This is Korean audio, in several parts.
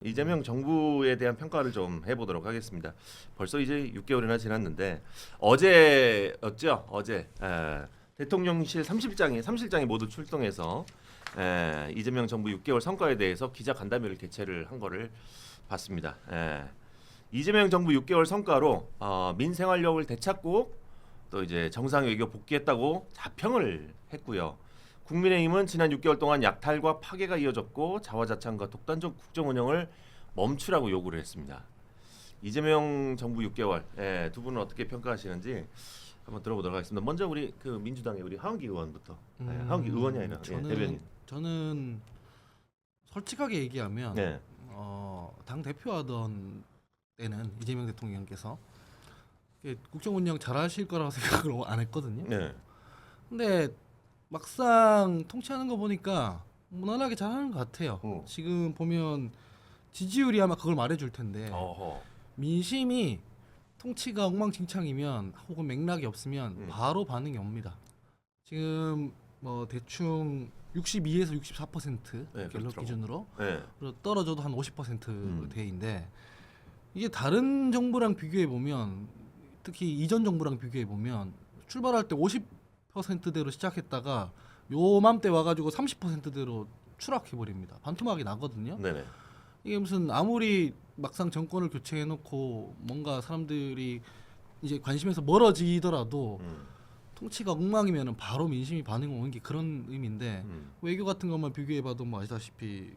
이재명 정부에 대한 평가를 좀 해보도록 하겠습니다. 벌써 이제 6개월이나 지났는데 어제였죠? 어제 대통령실 30실장이 모두 출동해서 이재명 정부 6개월 성과에 대해서 기자 간담회를 개최를 한 거를 봤습니다. 이재명 정부 6개월 성과로 민생활력을 되찾고 또 이제 정상 외교 복귀했다고 자평을 했고요. 국민의힘은 지난 6개월 동안 약탈과 파괴가 이어졌고 자화자찬과 독단적 국정 운영을 멈추라고 요구를 했습니다. 이재명 정부 6개월 두 분은 어떻게 평가하시는지 한번 들어보도록 하겠습니다. 먼저 우리 그 민주당의 우리 하은기 의원부터. 하은기 의원이 아니라 대변인. 저는 솔직하게 얘기하면 당 대표하던 때는 이재명 대통령께서 국정 운영 잘하실 거라고 생각을 안 했거든요. 네. 근데 막상 통치하는 거 보니까 무난하게 잘하는 것 같아요. 지금 보면 지지율이 아마 그걸 말해줄 텐데 민심이 통치가 엉망진창이면 혹은 맥락이 없으면 바로 반응이 옵니다. 지금 뭐 대충 62에서 64% 갤럽 그렇죠. 기준으로 네. 그리고 떨어져도 한 50%대인데 이게 다른 정부랑 비교해 보면 특히 이전 정부랑 비교해 보면 출발할 때 50%대로 시작했다가 요맘때 와가지고 30%대로 추락해 버립니다. 반토막이 나거든요. 네네. 이게 무슨 아무리 막상 정권을 교체해놓고 뭔가 사람들이 이제 관심에서 멀어지더라도 통치가 엉망이면은 바로 민심이 반응 오는 게 그런 의미인데 외교 같은 것만 비교해봐도 뭐 아시다시피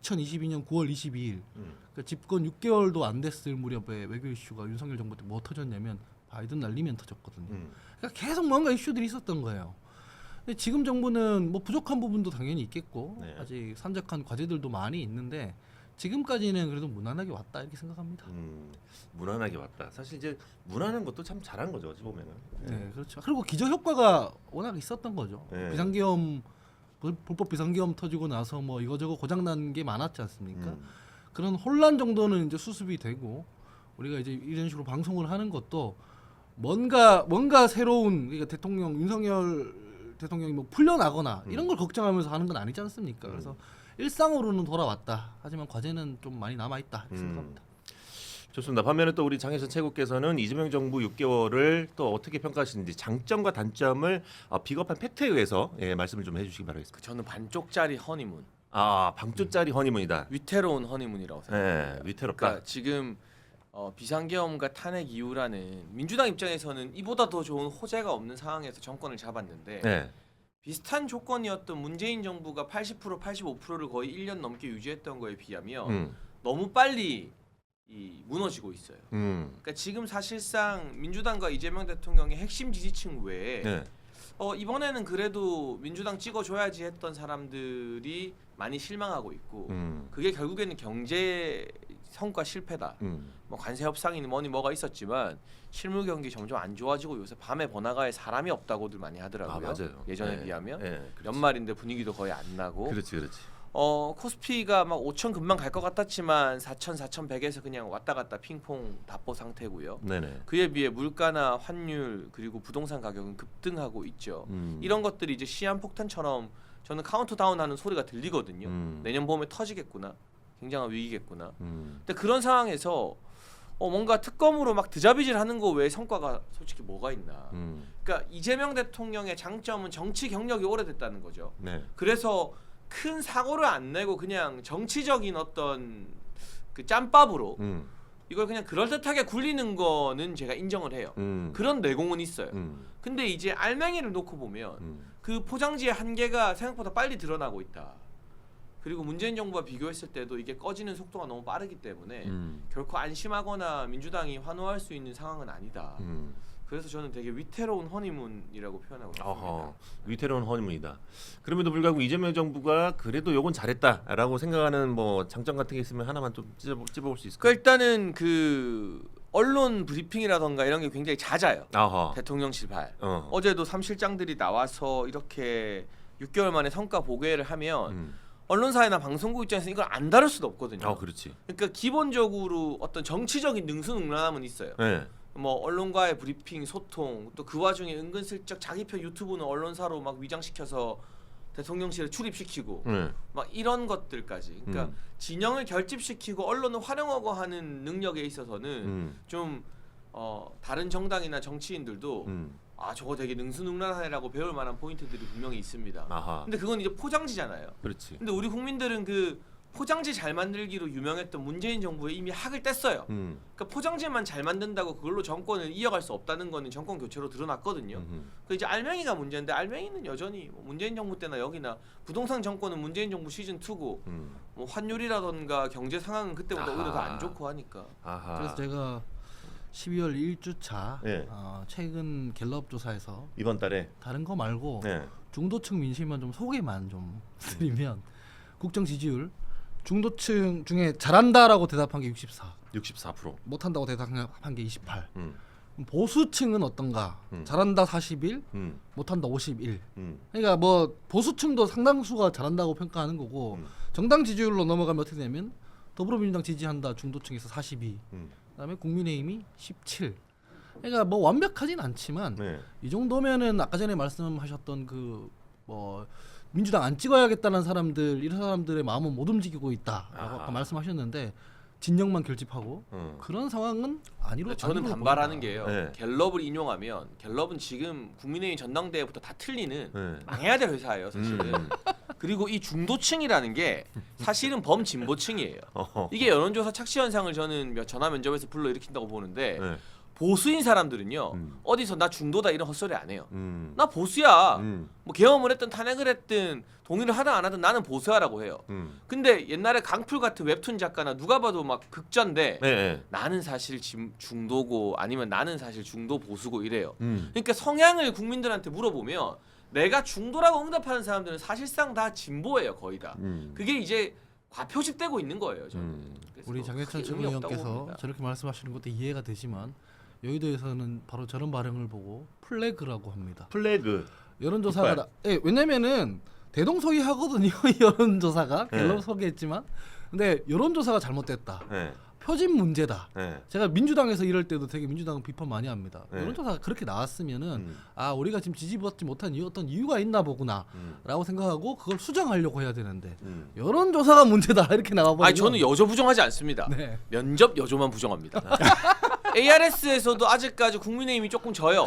2022년 9월 22일 그러니까 집권 6개월도 안 됐을 무렵에 외교 이슈가 윤석열 정부 때 뭐 터졌냐면 바이든 날리면 터졌거든요. 그러니까 계속 뭔가 이슈들이 있었던 거예요. 근데 지금 정부는 뭐 부족한 부분도 당연히 있겠고 아직 산적한 과제들도 많이 있는데 지금까지는 그래도 무난하게 왔다 이렇게 생각합니다. 무난하게 왔다. 사실 이제 무난한 것도 참 잘한 거죠. 어찌 보면은. 네, 그렇죠. 그리고 기저 효과가 워낙 있었던 거죠. 네. 비상계엄 불법 비상계엄 터지고 나서 뭐 이거저거 고장 난 게 많았지 않습니까? 그런 혼란 정도는 이제 수습이 되고 우리가 이제 이런 식으로 방송을 하는 것도 뭔가 새로운 그러니까 대통령 윤석열 대통령이 뭐 풀려나거나 이런 걸 걱정하면서 하는 건 아니지 않습니까? 그래서 일상으로는 돌아왔다. 하지만 과제는 좀 많이 남아 있다 이렇게 생각합니다. 좋습니다. 반면에 또 우리 장혜선 최고께서는 이재명 정부 6개월을 또 어떻게 평가하시는지 장점과 단점을 비겁한 팩트에 의해서 말씀을 좀 해주시기 바라겠습니다. 저는 반쪽짜리 허니문. 방조짜리 허니문이다. 위태로운 허니문이라고 생각합니다. 위태롭다. 그러니까 지금 비상계엄과 탄핵 이후라는 민주당 입장에서는 이보다 더 좋은 호재가 없는 상황에서 정권을 잡았는데 비슷한 조건이었던 문재인 정부가 80% 85%를 거의 1년 넘게 유지했던 거에 비하면 너무 빨리 무너지고 있어요. 그러니까 지금 사실상 민주당과 이재명 대통령의 핵심 지지층 외에 이번에는 그래도 민주당 찍어줘야지 했던 사람들이 많이 실망하고 있고 그게 결국에는 경제 성과 실패다. 뭐 관세 협상이니 뭐가 있었지만 실물 경기 점점 안 좋아지고 요새 밤에 번화가에 사람이 없다고들 많이 하더라고요. 맞아요. 예전에 비하면 그렇지. 연말인데 분위기도 거의 안 나고. 그렇지. 코스피가 막 5천 금방 갈 것 같았지만 4천 4,100에서 그냥 왔다 갔다 핑퐁 답보 상태고요. 네네. 그에 비해 물가나 환율 그리고 부동산 가격은 급등하고 있죠. 이런 것들이 이제 시한폭탄처럼 저는 카운트다운하는 소리가 들리거든요. 내년 봄에 터지겠구나. 굉장한 위기겠구나. 근데 그런 상황에서 뭔가 특검으로 막 드자비질하는 거 외에 성과가 솔직히 뭐가 있나. 그러니까 이재명 대통령의 장점은 정치 경력이 오래됐다는 거죠. 그래서 큰 사고를 안 내고 그냥 정치적인 어떤 그 짬밥으로 이걸 그냥 그럴듯하게 굴리는 거는 제가 인정을 해요. 그런 내공은 있어요. 근데 이제 알맹이를 놓고 보면 그 포장지의 한계가 생각보다 빨리 드러나고 있다. 그리고 문재인 정부와 비교했을 때도 이게 꺼지는 속도가 너무 빠르기 때문에 결코 안심하거나 민주당이 환호할 수 있는 상황은 아니다. 그래서 저는 되게 위태로운 허니문이라고 표현하고 싶습니다. 위태로운 허니문이다. 그럼에도 불구하고 이재명 정부가 그래도 요건 잘했다라고 생각하는 뭐 장점 같은 게 있으면 하나만 좀 찝어볼 수 있을까요? 일단은 그 언론 브리핑이라던가 이런 게 굉장히 잦아요. 대통령실 발. 어제도 3실장들이 나와서 이렇게 6개월 만에 성과 보고회를 하면 언론사나 방송국 입장에서 이걸 안 다룰 수도 없거든요. 그렇지. 그러니까 기본적으로 어떤 정치적인 능수능란함은 있어요. 뭐 언론과의 브리핑, 소통, 또 그 와중에 은근슬쩍 자기 편 유튜브는 언론사로 막 위장시켜서 대통령실에 출입시키고 네. 막 이런 것들까지. 그러니까 진영을 결집시키고 언론을 활용하고 하는 능력에 있어서는 좀 다른 정당이나 정치인들도 아 저거 되게 능수능란하네라고 배울 만한 포인트들이 분명히 있습니다. 아하. 근데 그건 이제 포장지잖아요. 그렇지. 근데 우리 국민들은 그 포장지 잘 만들기로 유명했던 문재인 정부에 이미 학을 뗐어요. 그러니까 포장지만 잘 만든다고 그걸로 정권을 이어갈 수 없다는 거는 정권 교체로 드러났거든요. 그 이제 알맹이가 문제인데 알맹이는 여전히 뭐 문재인 정부 때나 여기나 부동산 정권은 문재인 정부 시즌 2고 뭐 환율이라던가 경제 상황은 그때보다 오히려 더 안 좋고 하니까. 아하. 그래서 제가 12월 1주차 네. 최근 갤럽 조사에서 이번 달에 다른 거 말고 네. 중도층 민심만 좀 소개만 좀 드리면 국정 지지율 중도층 중에 잘한다라고 대답한 게 64, 64%. 못한다고 대답한 게 28. 음. 보수층은 어떤가? 잘한다 41, 못한다 51. 그러니까 뭐 보수층도 상당수가 잘한다고 평가하는 거고 정당 지지율로 넘어가면 어떻게 되면 더불어민주당 지지한다 중도층에서 42, 그다음에 국민의힘이 17. 그러니까 뭐 완벽하진 않지만 네. 이 정도면은 아까 전에 말씀하셨던 그 뭐 민주당 안 찍어야겠다는 사람들 이런 사람들의 마음은 못 움직이고 있다라고 아까 말씀하셨는데 진영만 결집하고 그런 상황은 아니로 저는 아니로 반발하는 보인다. 게요. 네. 갤럽을 인용하면 갤럽은 지금 국민의힘 전당대회부터 다 틀리는 네. 망해야 될 회사예요, 사실은. 그리고 이 중도층이라는 게 사실은 범진보층이에요. 이게 여론조사 착시 현상을 저는 전화 면접에서 불러일으킨다고 보는데 네. 보수인 사람들은요 어디서 나 중도다 이런 헛소리 안 해요. 나 보수야. 음. 뭐 계엄을 했든 탄핵을 했든 동의를 하든 안 하든 나는 보수야라고 해요. 근데 옛날에 강풀 같은 웹툰 작가나 누가 봐도 막 극전데 네. 나는 사실 중도고 아니면 나는 사실 중도 보수고 이래요. 음. 그러니까 성향을 국민들한테 물어보면 내가 중도라고 응답하는 사람들은 사실상 다 진보예요, 거의 다. 그게 이제 과표집되고 있는 거예요, 저는. 그래서 우리 장해찬 크게 의미 없다고 최고위원께서 봅니다. 저렇게 말씀하시는 것도 이해가 되지만 여의도에서는 바로 저런 발언을 보고 플래그라고 합니다. 플래그. 여론조사가 깃발. 예, 왜냐면은 대동소이하거든요. 이 여론조사가 네. 갤럽 소개했지만 근데 여론조사가 잘못됐다. 네. 표진 문제다. 네. 제가 민주당에서 이럴 때도 되게 민주당 비판 많이 합니다. 네. 여론조사가 그렇게 나왔으면은 아 우리가 지금 지지받지 못한 이유 어떤 이유가 있나 보구나라고 생각하고 그걸 수정하려고 해야 되는데 여론조사가 문제다 이렇게 나와버리면 아니 저는 여조 부정하지 않습니다. 네. 면접 여조만 부정합니다. ARS에서도 아직까지 국민의힘이 조금 져요.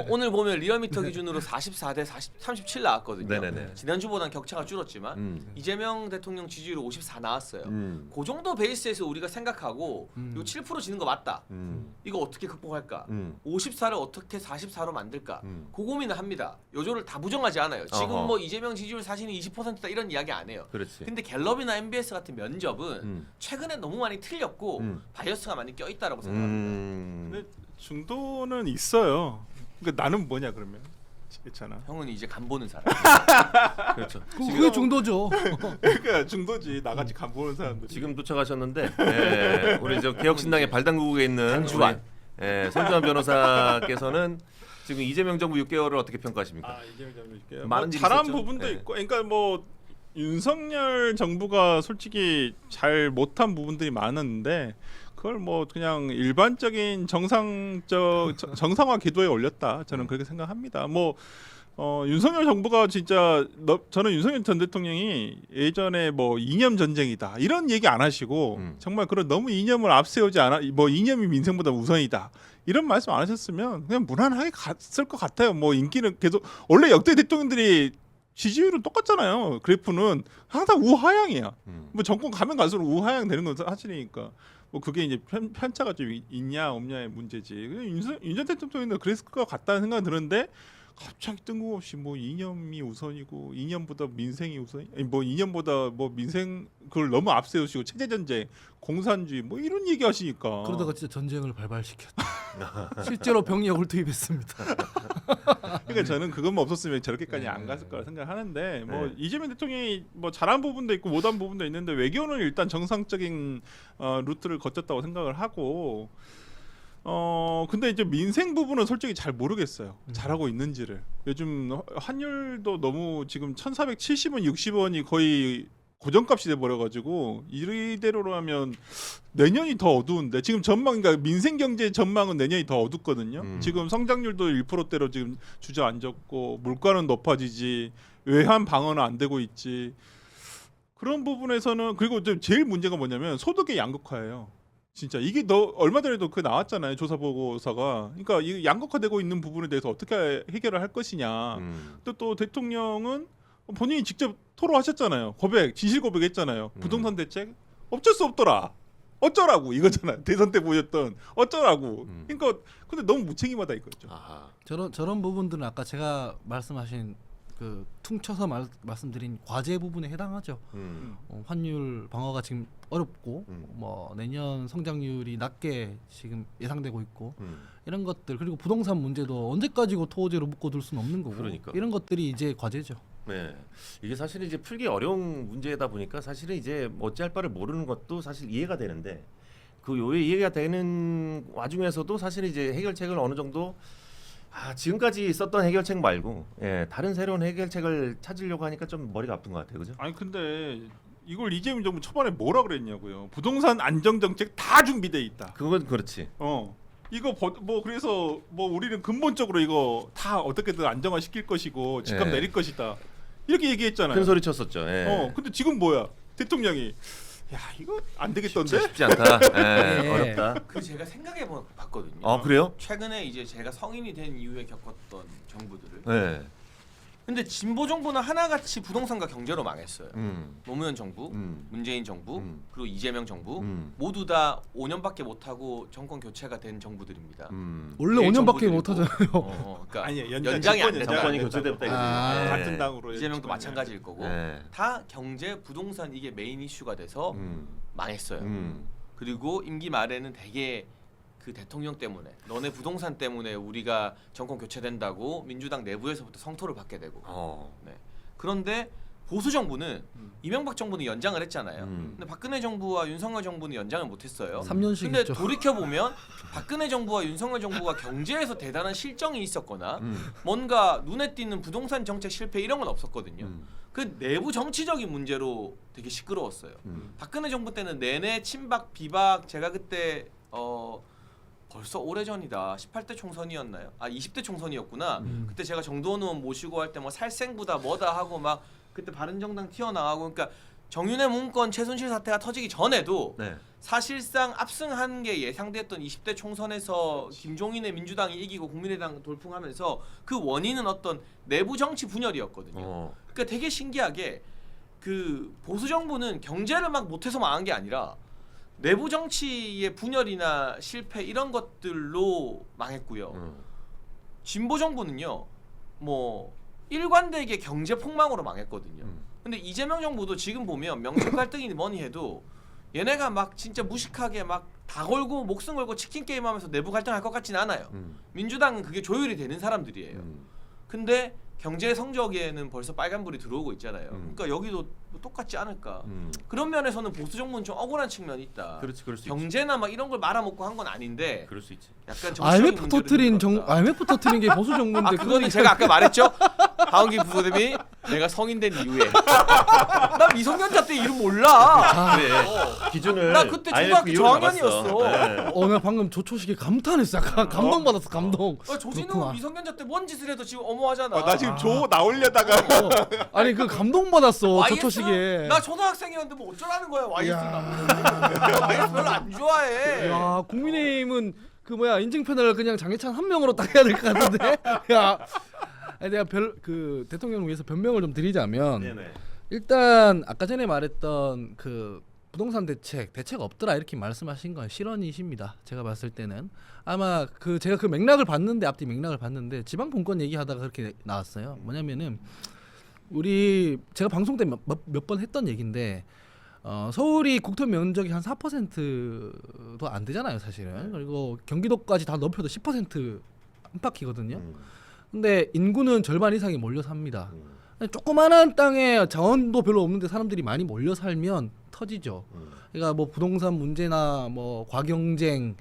오늘 보면 리얼미터 기준으로 44대 37 나왔거든요. 네네네. 지난주보다는 격차가 줄었지만 이재명 대통령 지지율 54 나왔어요. 그 정도 베이스에서 우리가 생각하고 이거 7% 지는 거 맞다. 이거 어떻게 극복할까? 54를 어떻게 44로 만들까? 그 고민을 합니다. 여조를 다 부정하지 않아요. 지금 어허. 뭐 이재명 지지율 사실은 20%다 이런 이야기 안 해요. 그렇지. 근데 갤럽이나 MBS 같은 면접은 최근에 너무 많이 틀렸고 바이어스가 많이 껴있다라고 생각합니다. 근데 중도는 있어요. 그러니까 나는 뭐냐 그러면 있잖아. 형은 이제 간 보는 사람. 그렇죠. 그게 중도죠. 그러니까 중도지 나같이 간 보는 사람들. 지금 도착하셨는데 예, 우리 저 개혁신당의 발당국에 있는 단주환. 우리, 손주환 변호사께서는 지금 이재명 정부 6개월을 어떻게 평가하십니까? 아 이재명 정부 많은 뭐 일이 잘한 있었죠? 부분도 네. 있고, 그러니까 뭐 윤석열 정부가 솔직히 잘 못한 부분들이 많았는데 그걸 뭐 그냥 일반적인 정상화 궤도에 올렸다. 저는 그렇게 생각합니다. 뭐 윤석열 정부가 진짜 저는 윤석열 전 대통령이 예전에 뭐 이념 전쟁이다 이런 얘기 안 하시고 정말 그런 너무 이념을 앞세우지 않아 뭐 이념이 민생보다 우선이다 이런 말씀 안 하셨으면 그냥 무난하게 갔을 것 같아요. 뭐 인기는 계속 원래 역대 대통령들이 지지율은 똑같잖아요. 그래프는 항상 우하향이야. 뭐 정권 가면 갈수록 우하향 되는 건 사실이니까. 뭐 그게 이제 편차가 좀 있냐 없냐의 문제지. 윤 전 대통령도 그랬을 것 같다는 생각이 드는데 갑자기 뜬금없이 뭐 이념이 우선이고 이념보다 민생이 우선, 아니 뭐 이념보다 뭐 민생 그걸 너무 앞세우시고 체제 전쟁, 공산주의 뭐 이런 얘기하시니까. 그러다가 진짜 전쟁을 발발시켰다. 실제로 병력을 투입했습니다. 그러니까 저는 그것만 없었으면 저렇게까지 안 갔을 거라 생각하는데 뭐 이재명 대통령이 뭐 잘한 부분도 있고 못한 부분도 있는데 외교는 일단 정상적인 루트를 거쳤다고 생각을 하고 근데 이제 민생 부분은 솔직히 잘 모르겠어요. 잘하고 있는지를. 요즘 환율도 너무 지금 1,470원, 60원이 거의 고정값이 돼 버려 가지고 이대로로 하면 내년이 더 어두운데 지금 전망 그러니까 민생 경제 전망은 내년이 더 어둡거든요. 지금 성장률도 1%대로 지금 주저앉았고 물가는 높아지지 외환 방어는 안 되고 있지. 그런 부분에서는 그리고 좀 제일 문제가 뭐냐면 소득의 양극화예요. 진짜 이게 너 얼마 전에도 그 나왔잖아요 조사 보고서가. 그러니까 이 양극화되고 있는 부분에 대해서 어떻게 해결을 할 것이냐. 또 대통령은 본인이 직접 토로하셨잖아요. 진실 고백했잖아요. 부동산 대책 어쩔 수 없더라. 어쩌라고 이거잖아. 대선 때 보였던 어쩌라고. 그러니까 근데 너무 무책임하다 이거죠. 아하. 저런 부분들은 아까 제가 말씀하신 그 퉁쳐서 말씀드린 과제 부분에 해당하죠. 환율 방어가 지금 어렵고 뭐 내년 성장률이 낮게 지금 예상되고 있고 이런 것들 그리고 부동산 문제도 언제까지고 토지로 묶어둘 수는 없는 거고 그러니까. 이런 것들이 이제 과제죠. 네, 이게 사실 이제 풀기 어려운 문제다 보니까 사실은 이제 어찌할 바를 모르는 것도 사실 이해가 되는데 그 요에 이해가 되는 와중에서도 사실 이제 해결책을 어느 정도 지금까지 썼던 해결책 말고 다른 새로운 해결책을 찾으려고 하니까 좀 머리가 아픈 것 같아요, 그죠? 아니 근데 이걸 이재명 정부 초반에 뭐라 그랬냐고요. 부동산 안정 정책 다 준비돼 있다. 그건 그렇지. 이거 뭐 그래서 뭐 우리는 근본적으로 이거 다 어떻게든 안정화 시킬 것이고 집값 내릴 것이다. 이렇게 얘기했잖아요. 큰 소리 쳤었죠. 예. 근데 지금 뭐야? 대통령이 야 이거 안 되겠던데? 쉽지 않다. 네. 어렵다. 그 제가 생각해 봤거든요. 아 그래요? 최근에 이제 제가 성인이 된 이후에 겪었던 정부들을. 네. 근데 진보 정부는 하나같이 부동산과 경제로 망했어요. 음. 노무현 정부, 음. 문재인 정부, 음. 그리고 이재명 정부 음. 모두 다 5년밖에 못 하고 정권 교체가 된 정부들입니다. 원래 제일 5년밖에 정부들이고. 못 하잖아요. 그러니까 아니 연장이 안 된다. 정권이 교체됐다 이거지. 아. 같은 당으로 이재명도 마찬가지일 거고 네. 다 경제, 부동산 이게 메인 이슈가 돼서 망했어요. 그리고 임기 말에는 되게 그 대통령 때문에 너네 부동산 때문에 우리가 정권 교체된다고 민주당 내부에서부터 성토를 받게 되고 네. 그런데 보수 정부는 이명박 정부는 연장을 했잖아요. 근데 박근혜 정부와 윤석열 정부는 연장을 못했어요. 3년씩 근데 했죠. 돌이켜 보면 박근혜 정부와 윤석열 정부가 경제에서 대단한 실정이 있었거나 뭔가 눈에 띄는 부동산 정책 실패 이런 건 없었거든요. 그 내부 정치적인 문제로 되게 시끄러웠어요. 박근혜 정부 때는 내내 친박 비박 제가 그때 벌써 오래전이다. 18대 총선이었나요? 20대 총선이었구나. 그때 제가 정도원 의원 모시고 할 때 뭐 살생부다 뭐다 하고 막 그때 바른정당 튀어나가고 그러니까 정윤회 문건 최순실 사태가 터지기 전에도 네. 사실상 압승한 게 예상됐던 20대 총선에서 김종인의 민주당이 이기고 국민의당 돌풍하면서 그 원인은 어떤 내부 정치 분열이었거든요. 그러니까 되게 신기하게 그 보수 정부는 경제를 막 못해서 망한 게 아니라 내부 정치의 분열이나 실패 이런 것들로 망했고요. 진보 정부는요, 뭐 일관되게 경제 폭망으로 망했거든요. 근데 이재명 정부도 지금 보면 명칭 갈등이니 뭐니 해도 얘네가 막 진짜 무식하게 막 다 걸고 목숨 걸고 치킨 게임 하면서 내부 갈등할 것 같진 않아요. 민주당은 그게 조율이 되는 사람들이에요. 근데 경제 성적에는 벌써 빨간불이 들어오고 있잖아요. 그러니까 여기도 똑같지 않을까. 그런 면에서는 보수 정부는 좀 억울한 측면이 있다. 그렇지, 그럴 수 있지. 경제나 막 이런 걸 말아먹고 한 건 아닌데 그럴 수 있지. 약간 정치적인 문제를 IMF 터트린 게 보수 정부인데 그거는 제가 아까 말했죠. 하원기 부소dem이 내가 성인 된 이후에 나 미성년자 때 이름 몰라. 그래. 기준을 나 그때 IMF 중학교 이후로 저학년이었어. 잡았어. 네. 나 방금 조초식에 감탄했어. 약간 감동받았어. 감동. 조진웅 그렇구나. 미성년자 때 뭔 짓을 해도 지금 어머하잖아. 나 지금 조 나오려다가 아니 그 감동받았어. YS? 조초식에. 나 초등학생이었는데 뭐 어쩌라는 거야 YS가. YS 별로 안 좋아해. 야 국민의힘은 그 뭐야 인증패널 그냥 장해찬 한 명으로 딱 해야 될 것 같은데. 야 아니, 내가 그 대통령을 위해서 변명을 좀 드리자면 네네. 일단 아까 전에 말했던 그 부동산 대책 없더라 이렇게 말씀하신 건 실언이십니다. 제가 봤을 때는 아마 그 제가 그 맥락을 봤는데 앞뒤 맥락을 봤는데 지방 분권 얘기하다가 그렇게 나왔어요. 뭐냐면은 우리 제가 방송 때 몇 번 했던 얘기인데 서울이 국토 면적이 한 4%도 안 되잖아요, 사실은. 그리고 경기도까지 다 넓혀도 10% 안팎이거든요. 근데 인구는 절반 이상이 몰려 삽니다. 조그마한 땅에 자원도 별로 없는데 사람들이 많이 몰려 살면 터지죠. 그러니까 뭐 부동산 문제나 뭐 과경쟁,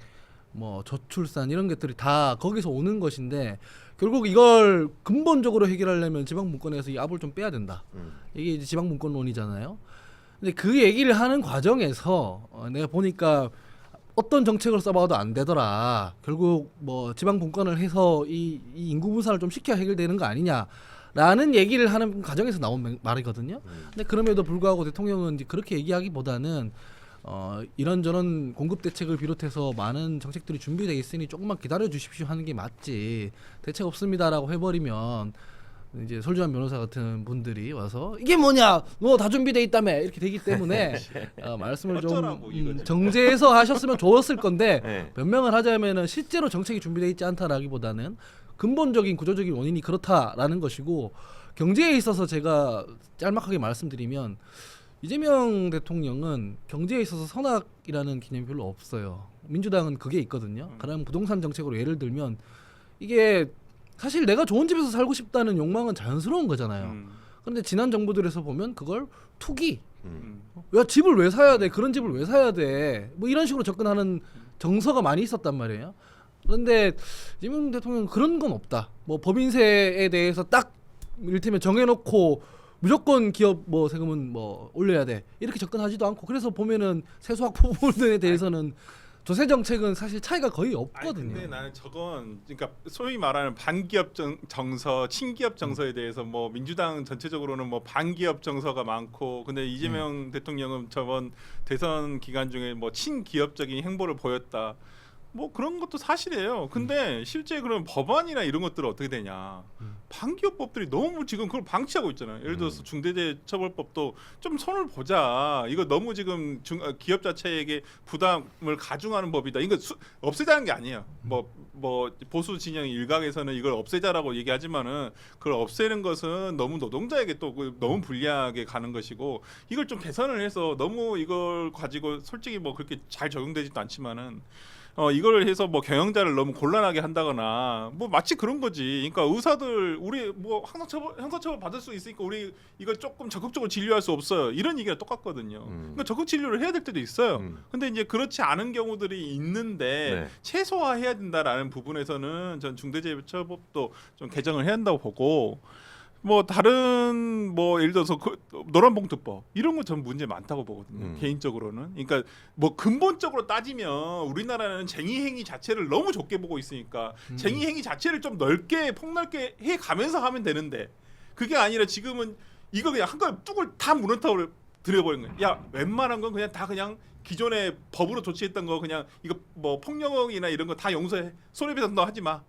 뭐 저출산 이런 것들이 다 거기서 오는 것인데 결국 이걸 근본적으로 해결하려면 지방분권에서 이 압을 좀 빼야 된다. 이게 이제 지방분권론이잖아요. 근데 그 얘기를 하는 과정에서 내가 보니까 어떤 정책을 써봐도 안 되더라. 결국 뭐 지방분권을 해서 이 인구 분산을 좀 시켜야 해결되는 거 아니냐. 라는 얘기를 하는 과정에서 나온 말이거든요. 근데 그럼에도 불구하고 대통령은 이제 그렇게 얘기하기보다는 이런저런 공급 대책을 비롯해서 많은 정책들이 준비되어 있으니 조금만 기다려 주십시오 하는 게 맞지, 대책 없습니다라고 해버리면 이제 설주환 변호사 같은 분들이 와서 이게 뭐냐, 너 다 준비돼 있다며 이렇게 되기 때문에 말씀을 좀 어쩌라고, 이거지. 정제해서 하셨으면 좋았을 건데 네. 변명을 하자면은 실제로 정책이 준비돼 있지 않다라기보다는 근본적인 구조적인 원인이 그렇다라는 것이고, 경제에 있어서 제가 짤막하게 말씀드리면 이재명 대통령은 경제에 있어서 선악이라는 개념이 별로 없어요. 민주당은 그게 있거든요. 그럼 부동산 정책으로 예를 들면 이게 사실 내가 좋은 집에서 살고 싶다는 욕망은 자연스러운 거잖아요. 그런데 지난 정부들에서 보면 그걸 투기, 야 집을 왜 사야 돼? 그런 집을 왜 사야 돼? 뭐 이런 식으로 접근하는 정서가 많이 있었단 말이에요. 그런데 이재명 대통령은 그런 건 없다. 뭐 법인세에 대해서 딱 이를테면 정해놓고 무조건 기업 뭐 세금은 뭐 올려야 돼 이렇게 접근하지도 않고, 그래서 보면은 세수학 부분에 대해서는 조세 정책은 사실 차이가 거의 없거든요. 근데 나는 저건 그러니까 소위 말하는 반기업 정서, 친기업 정서에 대해서 뭐 민주당 전체적으로는 뭐 반기업 정서가 많고, 근데 이재명 대통령은 저번 대선 기간 중에 뭐 친기업적인 행보를 보였다. 뭐 그런 것도 사실이에요. 근데 실제 그런 법안이나 이런 것들은 어떻게 되냐? 반기업법들이 너무 지금 그걸 방치하고 있잖아요. 예를 들어서 중대재해처벌법도 좀 손을 보자. 이거 너무 지금 기업 자체에게 부담을 가중하는 법이다. 이거 없애자는 게 아니에요. 뭐 보수 진영 일각에서는 이걸 없애자라고 얘기하지만은 그걸 없애는 것은 너무 노동자에게 또 너무 불리하게 가는 것이고, 이걸 좀 개선을 해서 너무 이걸 가지고 솔직히 뭐 그렇게 잘 적용되지도 않지만은. 이걸 해서 뭐 경영자를 너무 곤란하게 한다거나 뭐 마치 그런 거지. 그러니까 의사들 우리 뭐 형사처벌 받을 수 있으니까 우리 이걸 조금 적극적으로 진료할 수 없어요. 이런 얘기가 똑같거든요. 그러니까 적극 진료를 해야 될 때도 있어요. 근데 이제 그렇지 않은 경우들이 있는데 네. 최소화해야 된다라는 부분에서는 전 중대재해처벌법도 좀 개정을 해야 한다고 보고, 뭐 다른 뭐 예를 들어서 그 노란봉투법 이런 건 전 문제 많다고 보거든요. 개인적으로는. 그러니까 뭐 근본적으로 따지면 우리나라는 쟁의행위 자체를 너무 좁게 보고 있으니까 쟁의행위 자체를 좀 넓게 폭넓게 해 가면서 하면 되는데, 그게 아니라 지금은 이거 그냥 한꺼번에 뚝을 다 무너뜨려 버리는 거예요. 야 웬만한 건 그냥 다 그냥 기존에 법으로 조치했던 거 그냥 이거 뭐 폭력이나 이런 거 다 용서해, 손해배상 너 하지 마.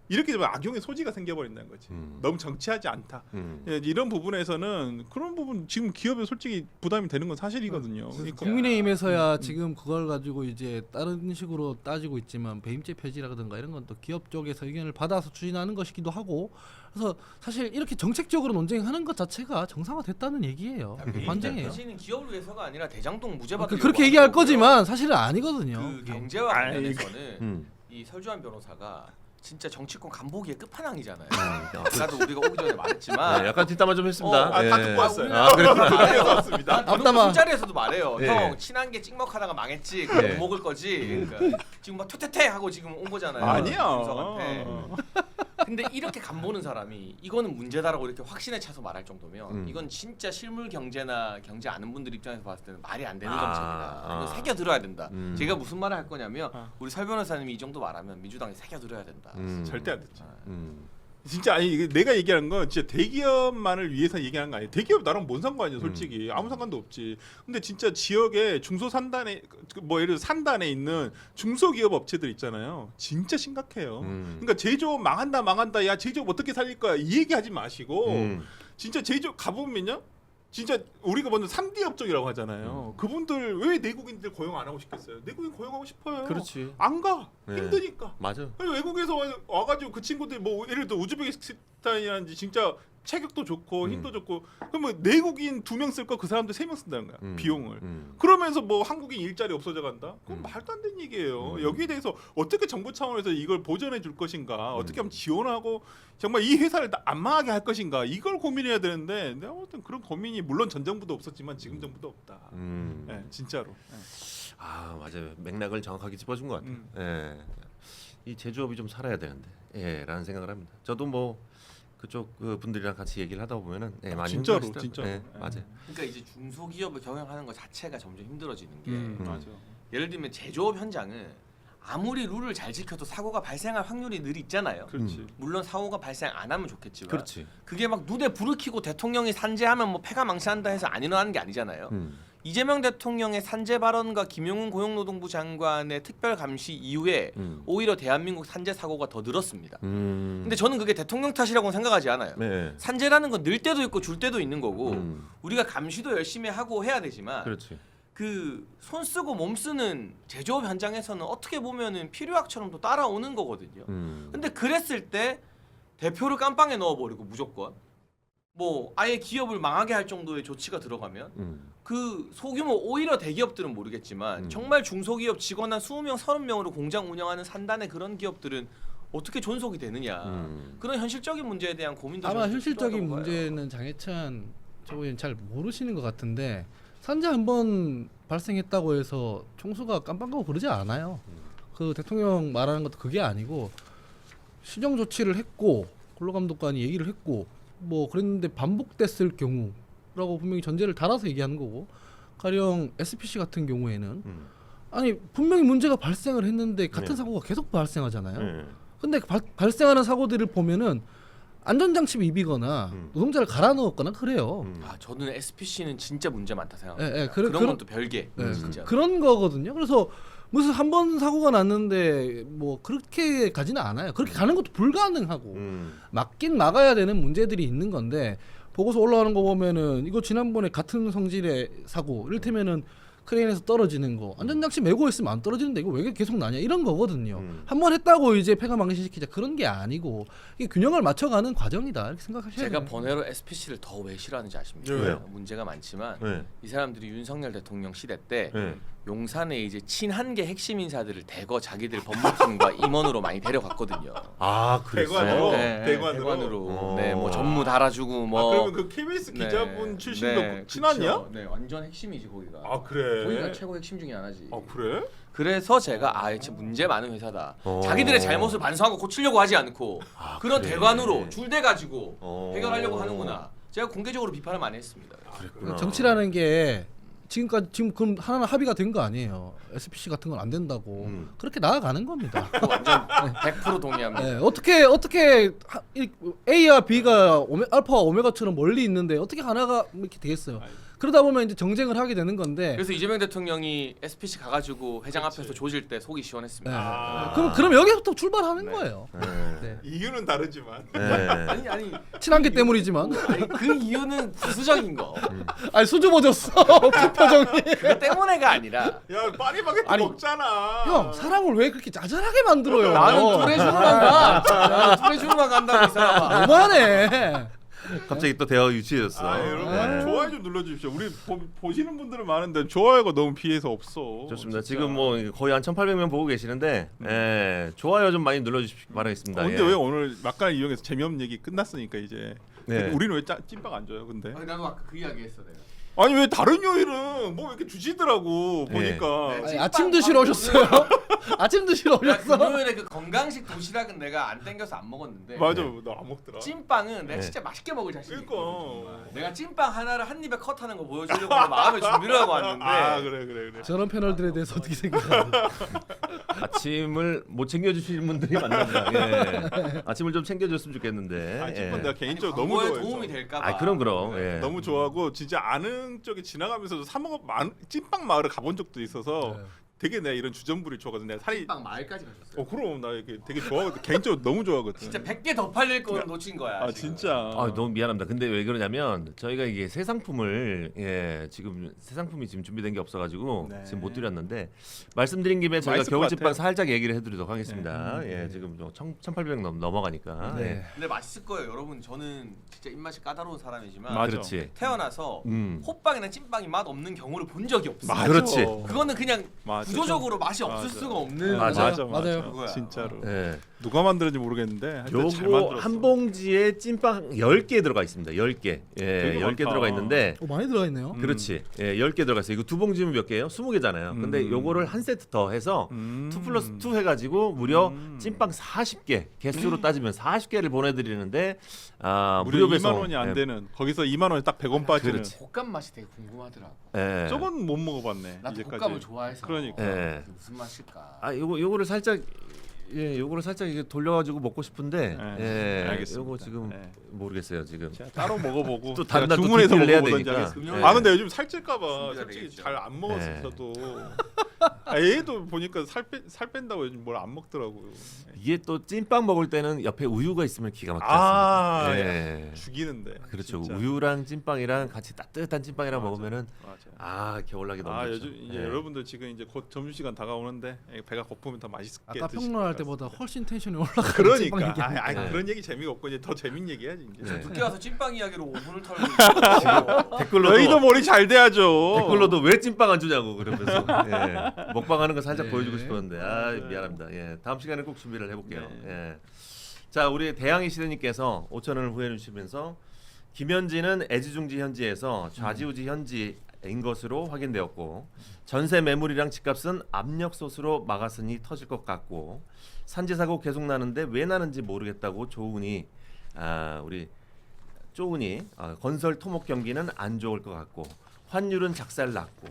이렇게 되면 악용의 소지가 생겨버린다는 거지. 너무 정치하지 않다. 예, 이런 부분에서는 그런 부분 지금 기업에 솔직히 부담이 되는 건 사실이거든요. 그러니까. 국민의힘에서야 지금 그걸 가지고 이제 다른 식으로 따지고 있지만 배임죄 폐지라든가 이런 건 또 기업 쪽에서 의견을 받아서 추진하는 것이기도 하고, 그래서 사실 이렇게 정책적으로 논쟁하는 것 자체가 정상화됐다는 얘기예요. 반증이에요. 폐지는 기업을 위해서가 아니라 대장동 무죄 받으려고 그렇게 얘기할 거지만 사실은 아니거든요. 그 그게. 경제와 관련해서는 그 이 설주환 변호사가 진짜 정치권 간보기의 끝판왕이잖아요. 아까도 우리가 오기 전에 말했지만 네, 약간 뒷담화 좀 했습니다. 다 듣고 왔어요. 아, 그렇구나. 왔습니다. 앞담화. 술자리에서도 말해요. 예. 형 친한 게 찍먹하다가 망했지. 그거 예. 못 먹을 거지. 그러니까 지금 막 퇴퇴퇴 하고 지금 온 거잖아요. 아니야. 윤석한테. 근데 이렇게 간보는 사람이 이거는 문제다라고 이렇게 확신에 차서 말할 정도면 이건 진짜 실물 경제나 경제 아는 분들 입장에서 봤을 때는 말이 안 되는 정책이다. 이거 새겨 들어야 된다. 제가 무슨 말을 할 거냐면 우리 설 변호사님이 이 정도 말하면 민주당이 새겨 들어야 된다. 절대 안 됐죠. 진짜 아니 이게 내가 얘기하는 건 진짜 대기업만을 위해서 얘기하는 거 아니에요. 대기업 나랑 뭔 상관이야, 솔직히. 아무 상관도 없지. 근데 진짜 지역에 중소산단에 뭐 예를 들어 산단에 있는 중소기업 업체들 있잖아요. 진짜 심각해요. 그러니까 제조업 망한다. 야 제조업 어떻게 살릴 거야, 이 얘기하지 마시고 진짜 제조업 가보면요. 진짜 우리가 먼저 3D 업종이라고 하잖아요. 그분들 왜 내국인들 고용 안 하고 싶겠어요? 내국인 고용하고 싶어요. 그렇지. 안 가. 네. 힘드니까. 맞아. 외국에서 와가지고 그 친구들 뭐 예를 들어 우즈베키스탄이라든지 진짜 체격도 좋고 힘도 좋고, 그럼 뭐 내국인 2명 쓸 거 그 사람들 3명 쓴다는 거야. 비용을. 그러면서 뭐 한국인 일자리 없어져 간다? 그건 말도 안 되는 얘기예요. 여기에 대해서 어떻게 정부 차원에서 이걸 보전해 줄 것인가, 어떻게 하면 지원하고 정말 이 회사를 안 망하게 할 것인가, 이걸 고민해야 되는데 내가 볼 땐 그런 고민이 물론 전 정부도 없었지만 지금 정부도 없다. 네, 진짜로. 아 맞아요. 맥락을 정확하게 짚어준 것 같아요. 예. 이 제조업이 좀 살아야 되는데, 라는 생각을 합니다. 저도 뭐 그쪽 그 분들이랑 같이 얘기를 하다 보면은 많이 진짜로, 힘들어하시더라고요. 진짜로. 예, 맞아요. 그러니까 이제 중소기업을 경영하는 것 자체가 점점 힘들어지는 게 맞아. 예를 들면 제조업 현장은 아무리 룰을 잘 지켜도 사고가 발생할 확률이 늘 있잖아요. 그렇지. 물론 사고가 발생 안 하면 좋겠지만 그렇지. 그게 막 눈에 불을 켜고 대통령이 산재하면 뭐 패가 망신한다 해서 안 일어나는 게 아니잖아요. 이재명 대통령의 산재 발언과 김용훈 고용노동부 장관의 특별 감시 이후에 오히려 대한민국 산재 사고가 더 늘었습니다. 근데 저는 그게 대통령 탓이라고는 생각하지 않아요. 네. 산재라는 건 늘 때도 있고 줄 때도 있는 거고 우리가 감시도 열심히 하고 해야 되지만 그렇지. 그 손 쓰고 몸 쓰는 제조업 현장에서는 어떻게 보면은 필요악처럼 또 따라오는 거거든요. 근데 그랬을 때 대표를 깜빵에 넣어버리고 무조건 뭐 아예 기업을 망하게 할 정도의 조치가 들어가면 그 소규모 오히려 대기업들은 모르겠지만 정말 중소기업 직원 한 20명, 30명으로 공장 운영하는 산단의 그런 기업들은 어떻게 존속이 되느냐 그런 현실적인 문제에 대한 고민도 아마 좀 현실적인 필요하다고 봐요. 문제는 장해찬 저분이 잘 모르시는 것 같은데 산재 한 번 발생했다고 해서 총수가 깜빵 가고 그러지 않아요. 그 대통령 말하는 것도 그게 아니고 시정 조치를 했고 근로감독관이 얘기를 했고 뭐 그랬는데 반복됐을 경우라고 분명히 전제를 달아서 얘기하는 거고 가령 SPC 같은 경우에는 아니 분명히 문제가 발생을 했는데 같은 네. 사고가 계속 발생하잖아요. 네. 근데 발생하는 사고들을 보면은 안전장치 미비거나 노동자를 갈아 넣었거나 그래요. 아 저는 SPC는 진짜 문제 많다 생각합니다. 예, 예, 그런 그런- 건 또 별개. 진짜. 그런 거거든요. 그래서 무슨 한 번 사고가 났는데 뭐 그렇게 가지는 않아요. 그렇게 가는 것도 불가능하고 막긴 막아야 되는 문제들이 있는 건데 보고서 올라오는 거 보면은 이거 지난번에 같은 성질의 사고 이를테면은 크레인에서 떨어지는 거 안전장치 메고 있으면 안 떨어지는데 이거 왜 계속 나냐 이런 거거든요. 한 번 했다고 이제 폐가 망신시키자 그런 게 아니고 이게 균형을 맞춰가는 과정이다 이렇게 생각하셔야 돼요. 제가 번외로 SPC를 더 왜 싫어하는지 아십니까? 왜요? 문제가 많지만 네. 이 사람들이 윤석열 대통령 시대 때 네. 용산에 이제 친한계 핵심 인사들을 대거 자기들 법무팀과 임원으로 많이 데려갔거든요. 아 그랬어. 대관으로? 네, 대관으로? 어. 네, 뭐 전무 달아주고 아, 뭐. 그러면 그 KBS 기자분 출신도 친하냐? 그쵸. 네, 완전 핵심이지 거기가. 아 그래. 거기가 최고 핵심 중에 하나지. 아 그래? 그래서 제가 아, 진짜 문제 많은 회사다. 어. 자기들의 잘못을 반성하고 고치려고 하지 않고 그런 그래. 대관으로 줄대 가지고 어. 해결하려고 하는구나. 제가 공개적으로 비판을 많이 했습니다. 그랬구나. 정치라는 게 지금 그럼 하나는 합의가 된 거 아니에요. SPC 같은 건 안 된다고 그렇게 나아가는 겁니다. 그거 완전 100% 동의합니다. 네, 어떻게 A와 B가 알파와 오메가처럼 멀리 있는데 어떻게 하나가 이렇게 되겠어요. 그러다 보면 이제 정쟁을 하게 되는 건데. 그래서 이재명 대통령이 SPC 가가지고 회장 앞에서 조질 때 속이 시원했습니다. 네. 그럼 여기부터 출발하는 거예요. 네. 이유는 다르지만. 네. 아니 친한게 때문이지만. 그 이유는 부수적인 거. 아니 수줍어졌어. 그 표정이. 그거 때문에가 아니라 야 파리바게트 아니, 먹잖아. 형 사람을 왜 그렇게 짜잘하게 만들어요? 나는 투레슈로만 가. 나는 투레슈로만 간다고 이 사람아. 너무하네. 갑자기 또 대화 유치해졌어. 아 여러분 네. 좋아요 좀 눌러주십시오. 우리 보시는 분들은 많은데 좋아요가 너무 비해서 없어. 좋습니다. 진짜. 지금 뭐 거의 한 1,800명 보고 계시는데 예, 좋아요 좀 많이 눌러주시기 바라겠습니다. 근데 예. 왜 오늘 막간을 이용해서 재미없는 얘기 끝났으니까 이제. 네. 우리는 왜 찐빵 안 줘요? 근데. 나도 아까 그 이야기 했어 내가. 아니 왜 다른 요일은 뭐 이렇게 주시더라고 네. 보니까. 네. 아니, 아침 드시러 오셨어요? 아침 드시러 내가 오셨어? 금요일에 그 건강식 도시락은 내가 안 땡겨서 안 먹었는데 맞아, 너 안 먹더라. 찐빵은 내가 네. 진짜 맛있게 먹을 자신 그러니까. 있거든. 정말. 내가 찐빵 하나를 한 입에 컷하는 거 보여주려고 마음에 준비를 하고 왔는데 아 그래. 저런 패널들에 대해서 어떻게 생각하세요? 아침을 못 챙겨주시는 분들이 많답니다. 예. 아침을 좀 챙겨줬으면 좋겠는데. 아 찐빵 예. 내가 개인적으로 너무 광고에 좋아해서. 도움이 될까봐. 아 그럼. 예. 너무 좋아하고 진짜 아는 쪽에 지나가면서도 사 먹어 찐빵 마을을 가본 적도 있어서 네. 되게 내가 이런 주전부리 좋아하거든. 내가 살이 찐빵 마을까지 가셨어요. 그럼 나 이렇게 되게 좋아하거든. 개인적으로 너무 좋아하거든. 진짜 100개 더 팔릴 거는 놓친 거야. 아 지금. 진짜. 아 너무 미안합니다. 근데 왜 그러냐면 저희가 이게 새 상품을 지금 새 상품이 지금 준비된 게 없어가지고 네. 지금 못 드렸는데 말씀드린 김에 저희가 맛있을 것 겨울집빵 같아요. 살짝 얘기를 해드리도록 하겠습니다. 예, 지금 1,800 넘어가니까. 네. 예. 근데 맛있을 거예요, 여러분. 저는 진짜 입맛이 까다로운 사람이지만 맞아. 그렇지. 태어나서 호빵이나 찐빵이 맛 없는 경우를 본 적이 없어요. 맞아. 그렇지. 그거는 그냥 맞아. 구조적으로 맛이 없을 맞아. 수가 없는. 맞아. 맞아요. 그거야. 진짜로. 네. 예. 누가 만들었는지 모르겠는데 하여튼 잘 요거 만들었어. 한 봉지에 찐빵 10개 들어가 있습니다. 10개. 예, 되게 10개 많다. 들어가 있는데 많이 들어가 있네요. 그렇지. 예, 10개 들어가 있어요. 이거 두 봉지면 몇 개예요? 20개잖아요. 근데 요거를 한 세트 더 해서 2+2 해가지고 무려 찐빵 40개 개수로 따지면 40개를 보내드리는데 무려 무료 2만 배송. 원이 안 예, 되는 거기서 2만 원에 딱 100원 빠지는. 그렇지. 곶감 맛이 되게 궁금하더라고. 예. 저건 못 먹어봤네. 나도 이제까지. 곶감을 좋아해서. 그러니까. 예. 무슨 맛일까? 아 요거를 살짝 요거를 살짝 이게 돌려가지고 먹고 싶은데 알겠습니다. 요거 지금 네. 모르겠어요 지금. 제가 따로 먹어보고 또 제가 단단 또 주문해서 DP를 해야 먹어보던지 되니까. 하겠습니다. 네. 아 근데 요즘 살찔까봐 준비가 솔직히 되겠죠. 잘 안 먹었어요. 네. 저도 얘도 보니까 살 뺀다고 요즘 뭘 안 먹더라고요. 이게 또 찐빵 먹을 때는 옆에 우유가 있으면 기가 막히지 아, 않습니까? 예. 죽이는데. 그렇죠. 진짜. 우유랑 찐빵이랑 같이 따뜻한 찐빵이랑 맞아. 먹으면은 맞아요. 아 겨울나기 너무 아 좋죠. 요즘 이제 예. 여러분들 지금 이제 곧 점심 시간 다가오는데 배가 고프면 더 맛있게 아까 드실 평론할 것 때보다 같습니다. 훨씬 텐션이 올라가는 그러니까 찐빵 얘기하니까. 네. 그런 얘기 재미가 없고 이제 더 재밌는 얘기 해야지 이제. 네. 늦게 와서 찐빵 이야기로 5분을 털고 있어요. 댓글로도 너희도 머리 잘 돼야죠. 댓글로도 왜 찐빵 안 주냐고 그러면서 예. 먹방하는 거 살짝 네. 보여주고 싶었는데 아 미안합니다. 예. 다음 시간에 꼭 준비를 해볼게요. 네. 예. 자 우리 대항해 시대님께서 5,000원을 후원해 주시면서 김현지는 애지중지 현지에서 좌지우지 현지인 것으로 확인되었고 전세 매물이랑 집값은 압력솥으로 막았으니 터질 것 같고 산지 사고 계속 나는데 왜 나는지 모르겠다고 조은이 우리 쪼은이 건설 토목 경기는 안 좋을 것 같고 환율은 작살 났고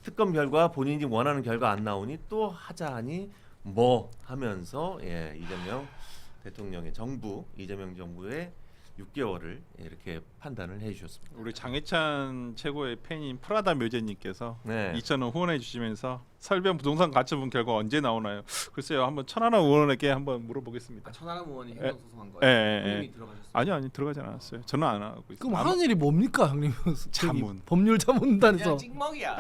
특검 결과 본인이 원하는 결과 안 나오니 또 하자하니 뭐 하면서 이재명 대통령의 이재명 정부의 6개월을 이렇게 판단을 해주셨습니다. 우리 장해찬 최고의 팬인 프라다 묘제님께서 네. 2,000원 후원해 주시면서 설변 부동산 가처분 결과 언제 나오나요? 글쎄요, 한번 천하나 의원에게 한번 물어보겠습니다. 천하람 의원이 예. 행정소송한 예, 거예요. 예, 예. 본인이 들어가셨어요. 아니 들어가지 않았어요. 저는 안 하고 있어요. 그럼 하는 일이 뭡니까 형님? 저기 자문. 법률 자문단에서 그냥 찍먹이야.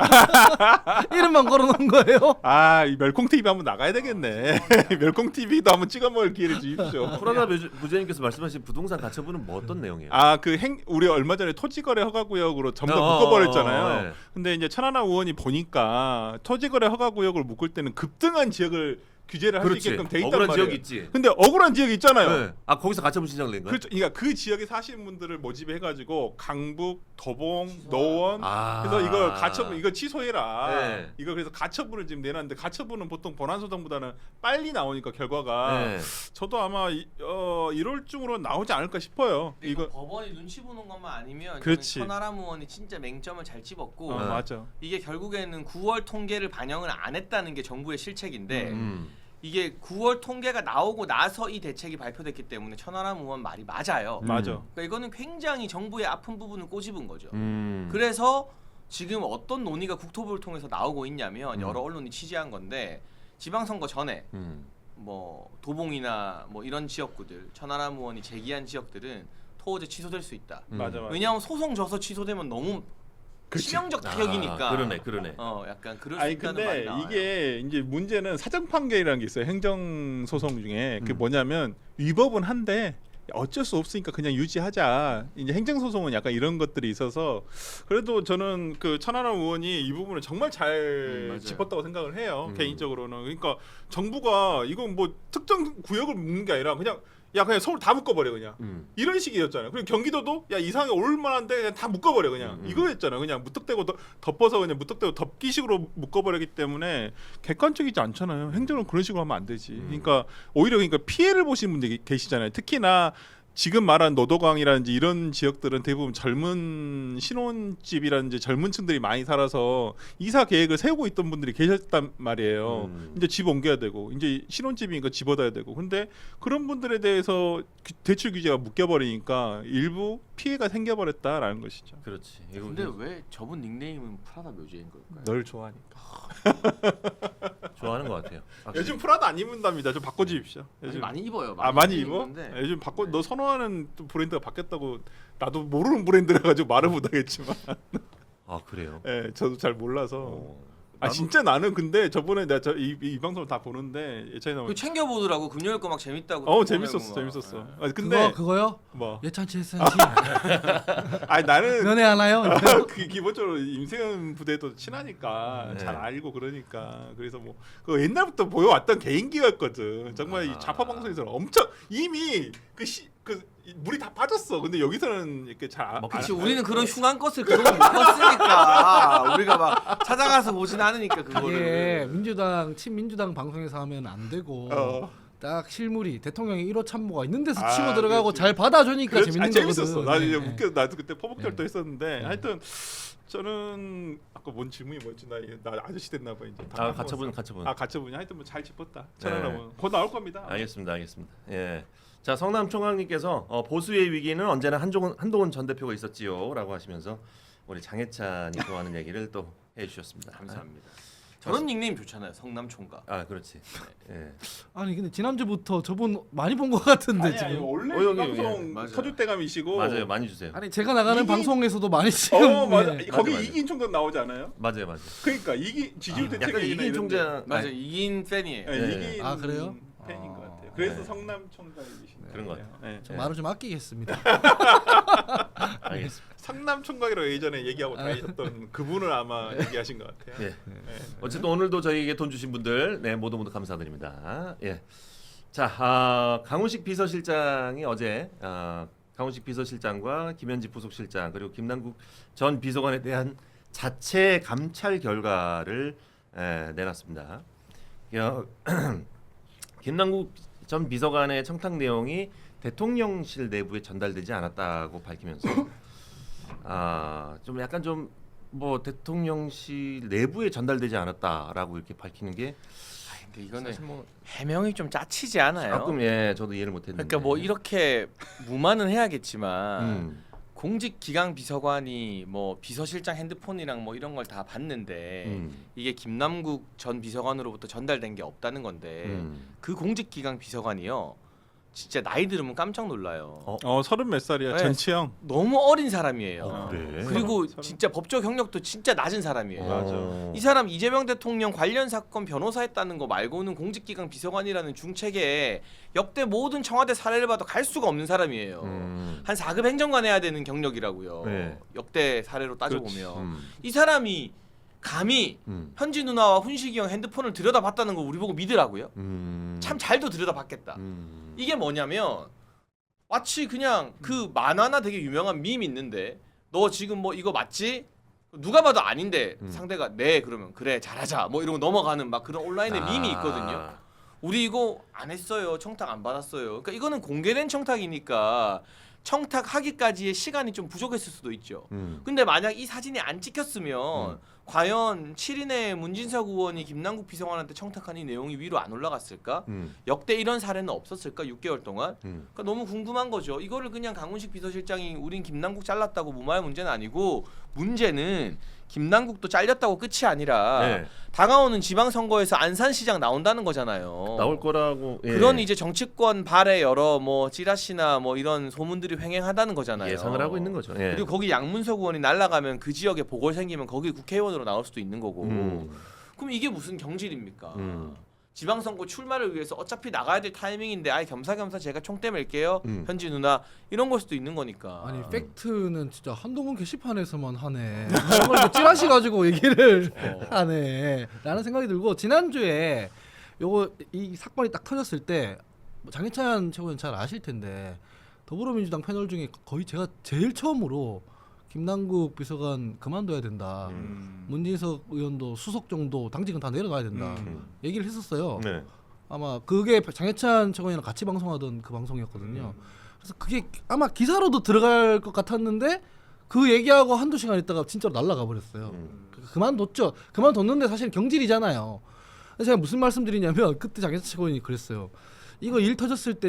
이름만 걸어놓은 거예요? 이 멸콩 TV 한번 나가야 되겠네. 멸콩 TV도 한번 찍어 먹을 기회를 주십시오. 프라다 부재님께서 말씀하신 부동산 가처분은 뭐 어떤 내용이에요? 우리 얼마 전에 토지거래 허가구역으로 전부 다 어, 묶어버렸잖아요. 네. 근데 이제 천하나 의원이 보니까 토지거래 허가구역을 묶을 때는 급등한 지역을 규제를 할 수 그렇지. 있게끔 돼 있단 억울한 말이에요. 지역이 있지. 근데 억울한 지역이 있잖아요. 네. 거기서 가처분 신청을 낸 거예요? 그렇죠. 그러니까 그 지역에 사시는 분들을 모집해가지고 강북, 도봉, 노원 그래서 이거 가처분 이거 취소해라. 네. 이거 그래서 가처분을 지금 내놨는데 가처분은 보통 본안소송보다는 빨리 나오니까 결과가 네. 저도 아마 1월중으로 나오지 않을까 싶어요. 이거 이거 법원이 눈치 보는 것만 아니면 그렇지. 천하람 의원이 진짜 맹점을 잘 집었고 네. 맞아. 이게 결국에는 9월 통계를 반영을 안 했다는 게 정부의 실책인데 이게 9월 통계가 나오고 나서 이 대책이 발표됐기 때문에 천하람 의원 말이 맞아요. 맞아. 그러니까 이거는 굉장히 정부의 아픈 부분을 꼬집은 거죠. 음. 그래서 지금 어떤 논의가 국토부를 통해서 나오고 있냐면 여러 언론이 취재한 건데 지방선거 전에 뭐 도봉이나 뭐 이런 지역구들 천하람 의원이 제기한 지역들은 토호제 취소될 수 있다. 맞아. 왜냐하면 소송 져서 취소되면 너무 그치. 치명적 타격이니까. 그러네. 약간 그럴 수 아니 있다는 말이 근데 나와요. 이게 이제 문제는 사정 판결이라는 게 있어요. 행정 소송 중에 그게 음. 뭐냐면 위법은 한데 어쩔 수 없으니까 그냥 유지하자. 이제 행정 소송은 약간 이런 것들이 있어서 그래도 저는 그 천하람 의원이 이 부분을 정말 잘 맞아요. 짚었다고 생각을 해요. 개인적으로는. 그러니까 정부가 이건 뭐 특정 구역을 묶는 게 아니라 그냥 서울 다 묶어버려 그냥. 이런 식이었잖아요. 그리고 경기도도 이상하게 올 만한데 그냥 다 묶어버려 그냥. 이거였잖아요. 그냥 무턱대고 덮어서 그냥 무턱대고 덮기식으로 묶어버리기 때문에 객관적이지 않잖아요. 행정은 그런 식으로 하면 안 되지. 그러니까 오히려 피해를 보시는 분들이 계시잖아요. 특히나 지금 말한 노도강이라든지 이런 지역들은 대부분 젊은 신혼집이라든지 젊은 층들이 많이 살아서 이사 계획을 세우고 있던 분들이 계셨단 말이에요. 이제 집 옮겨야 되고 이제 신혼집이니까 집 얻어야 되고 근데 그런 분들에 대해서 대출 규제가 묶여버리니까 일부 피해가 생겨버렸다라는 것이죠. 그렇지. 근데 왜 저분 닉네임은 프라다 묘지인 걸까요? 널 좋아하니까. 좋아하는 것 같아요. 요즘 프라다 안 입는답니다. 좀 바꿔주십시오. 요즘 많이 입어요. 많이 입어? 입는데. 요즘 너 선호하는 또 브랜드가 바뀌었다고 나도 모르는 브랜드라 가지고 말을 못하겠지만. 그래요. 예, 저도 잘 몰라서. 나도- 진짜 나는 근데 저번에 내가 이 방송을 다 보는데 예찬이 그 챙겨보더라고. 금요일 거 막 재밌다고. 재밌었어. 근데 그거요? 뭐 예찬치 했었지. 나는 면회 하나요? 기본적으로 임세현 부대도 친하니까 네. 잘 알고 그러니까 그래서 뭐 그 옛날부터 보여왔던 개인기였거든. 정말 이 좌파 방송에서는 엄청 이미 물이 다 빠졌어. 근데 여기서는 이렇게 잘 그렇지. 우리는 그런 흉한 것을 그동안 못 봤으니까 우리가 막 찾아가서 보진 않으니까 이게 그거를. 친민주당 방송에서 하면 안 되고 딱 실물이 대통령의 1호 참모가 있는 데서 아, 치고 들어가고 그렇지. 잘 받아주니까 그렇지. 재밌는 재밌었어. 거거든. 나 이제 네. 웃겨. 나도 그때 포복절도 했었는데 하여튼 저는 아까 뭔 질문이 뭐였지? 나 아저씨 됐나 봐 이제. 다 가처분. 까먹었어. 가처분이 하여튼 뭐 잘 짚었다. 네. 천안하고 곧 나올 겁니다. 알겠습니다. 예. 자, 성남 총각님께서 보수의 위기는 언제나 한동훈 전 대표가 있었지요라고 하시면서 우리 장해찬이 좋아하는 얘기를 또 해주셨습니다. 감사합니다. 저런 닉네임 좋잖아요. 성남 총각. 아, 그렇지. 예. 아니 근데 지난주부터 저분 많이 본 것 같은데 아니, 지금. 원래 여기, 방송 맞아요. 터줏대감이시고 맞아요, 많이 주세요. 아니 제가 나가는 이기- 방송에서도 많이 지금. 맞아. 네. 거기 맞아. 이긴 총각 나오지 않아요? 맞아요. 그러니까 지지율 대책 약간 이긴 총장 맞아, 이긴 팬이에요. 네. 이긴 아, 그래요? 팬인 것 아, 같아요. 그래서 네. 성남 총각이신 그런 것 네. 좀 말을 좀 아끼겠습니다. 알겠습니다. 성남 총각이라고 예전에 얘기하고 다니셨던 그분을 아마 얘기하신 것 같아요. 예. 어쨌든 오늘도 저희에게 돈 주신 분들 모두 감사드립니다. 예. 자, 강훈식 비서실장이 어제 강훈식 비서실장과 김현지 부속실장 그리고 김남국 전 비서관에 대한 자체 감찰 결과를 내놨습니다. 김남국 전 비서관의 청탁 내용이 대통령실 내부에 전달되지 않았다고 밝히면서 좀 약간 좀 뭐 대통령실 내부에 전달되지 않았다라고 이렇게 밝히는 게 근데 이거는 사실 뭐 해명이 좀 짜치지 않아요? 조금 저도 이해를 못했는데. 그러니까 뭐 이렇게 무마는 해야겠지만 음, 공직 기강 비서관이 뭐 비서실장 핸드폰이랑 뭐 이런 걸 다 봤는데 이게 김남국 전 비서관으로부터 전달된 게 없다는 건데 그 공직 기강 비서관이요. 진짜 나이 들으면 깜짝 놀라요. 30 몇 살이야. 네. 전치영. 너무 어린 사람이에요. 그래? 그리고 서른. 진짜 법적 경력도 진짜 낮은 사람이에요. 맞아. 이 사람 이재명 대통령 관련 사건 변호사했다는 거 말고는 공직기강 비서관이라는 중책에 역대 모든 청와대 사례를 봐도 갈 수가 없는 사람이에요. 한 4급 행정관 해야 되는 경력이라고요. 네. 역대 사례로 따져보면 음, 이 사람이 감히 현지 누나와 훈식이 형 핸드폰을 들여다봤다는 거 우리 보고 믿으라고요? 참 잘도 들여다봤겠다. 이게 뭐냐면 마치 그냥 그 만화나 되게 유명한 밈 있는데 너 지금 뭐 이거 맞지? 누가 봐도 아닌데 상대가 네 그러면 그래 잘하자 뭐 이러고 넘어가는 막 그런 온라인에 밈이 있거든요. 우리 이거 안 했어요. 청탁 안 받았어요. 그러니까 이거는 공개된 청탁이니까 청탁하기까지의 시간이 좀 부족했을 수도 있죠. 근데 만약 이 사진이 안 찍혔으면 과연 7인의 문진석 의원이 김남국 비서관한테 청탁한 이 내용이 위로 안 올라갔을까? 역대 이런 사례는 없었을까? 6개월 동안? 그러니까 너무 궁금한 거죠. 이거를 그냥 강훈식 비서실장이 우린 김남국 잘랐다고 무마할 문제는 아니고 문제는 김남국도 잘렸다고 끝이 아니라 다가오는 지방선거에서 안산시장 나온다는 거잖아요. 나올 거라고. 그런 이제 정치권 발에 여러 뭐 찌라시나 뭐 이런 소문들이 횡행하다는 거잖아요. 예상을 하고 있는 거죠. 예. 그리고 거기 양문석 의원이 날아가면 그 지역에 보궐 생기면 거기 국회의원으로 나올 수도 있는 거고. 그럼 이게 무슨 경질입니까? 지방선거 출마를 위해서 어차피 나가야 될 타이밍인데 아예 겸사겸사 제가 총대 맬게요. 현지 누나 이런 걸 수도 있는 거니까. 아니 팩트는 진짜 한동훈 게시판에서만 하네. 이걸 이렇게 찌라시 가지고 얘기를 하네. 라는 생각이 들고 지난주에 요거 이 사건이 딱 터졌을 때 장해찬 최고위원 잘 아실 텐데 더불어민주당 패널 중에 거의 제가 제일 처음으로 김남국 비서관 그만둬야 된다. 문진석 의원도 수석 정도 당직은 다 내려가야 된다. 얘기를 했었어요. 네. 아마 그게 장해찬 최고위원이랑 같이 방송하던 그 방송이었거든요. 그래서 그게 아마 기사로도 들어갈 것 같았는데 그 얘기하고 한두 시간 있다가 진짜로 날아가 버렸어요. 그만뒀죠. 그만뒀는데 사실 경질이잖아요. 그래서 제가 무슨 말씀드리냐면 그때 장해찬 최고위원이 그랬어요. 이거 일 터졌을 때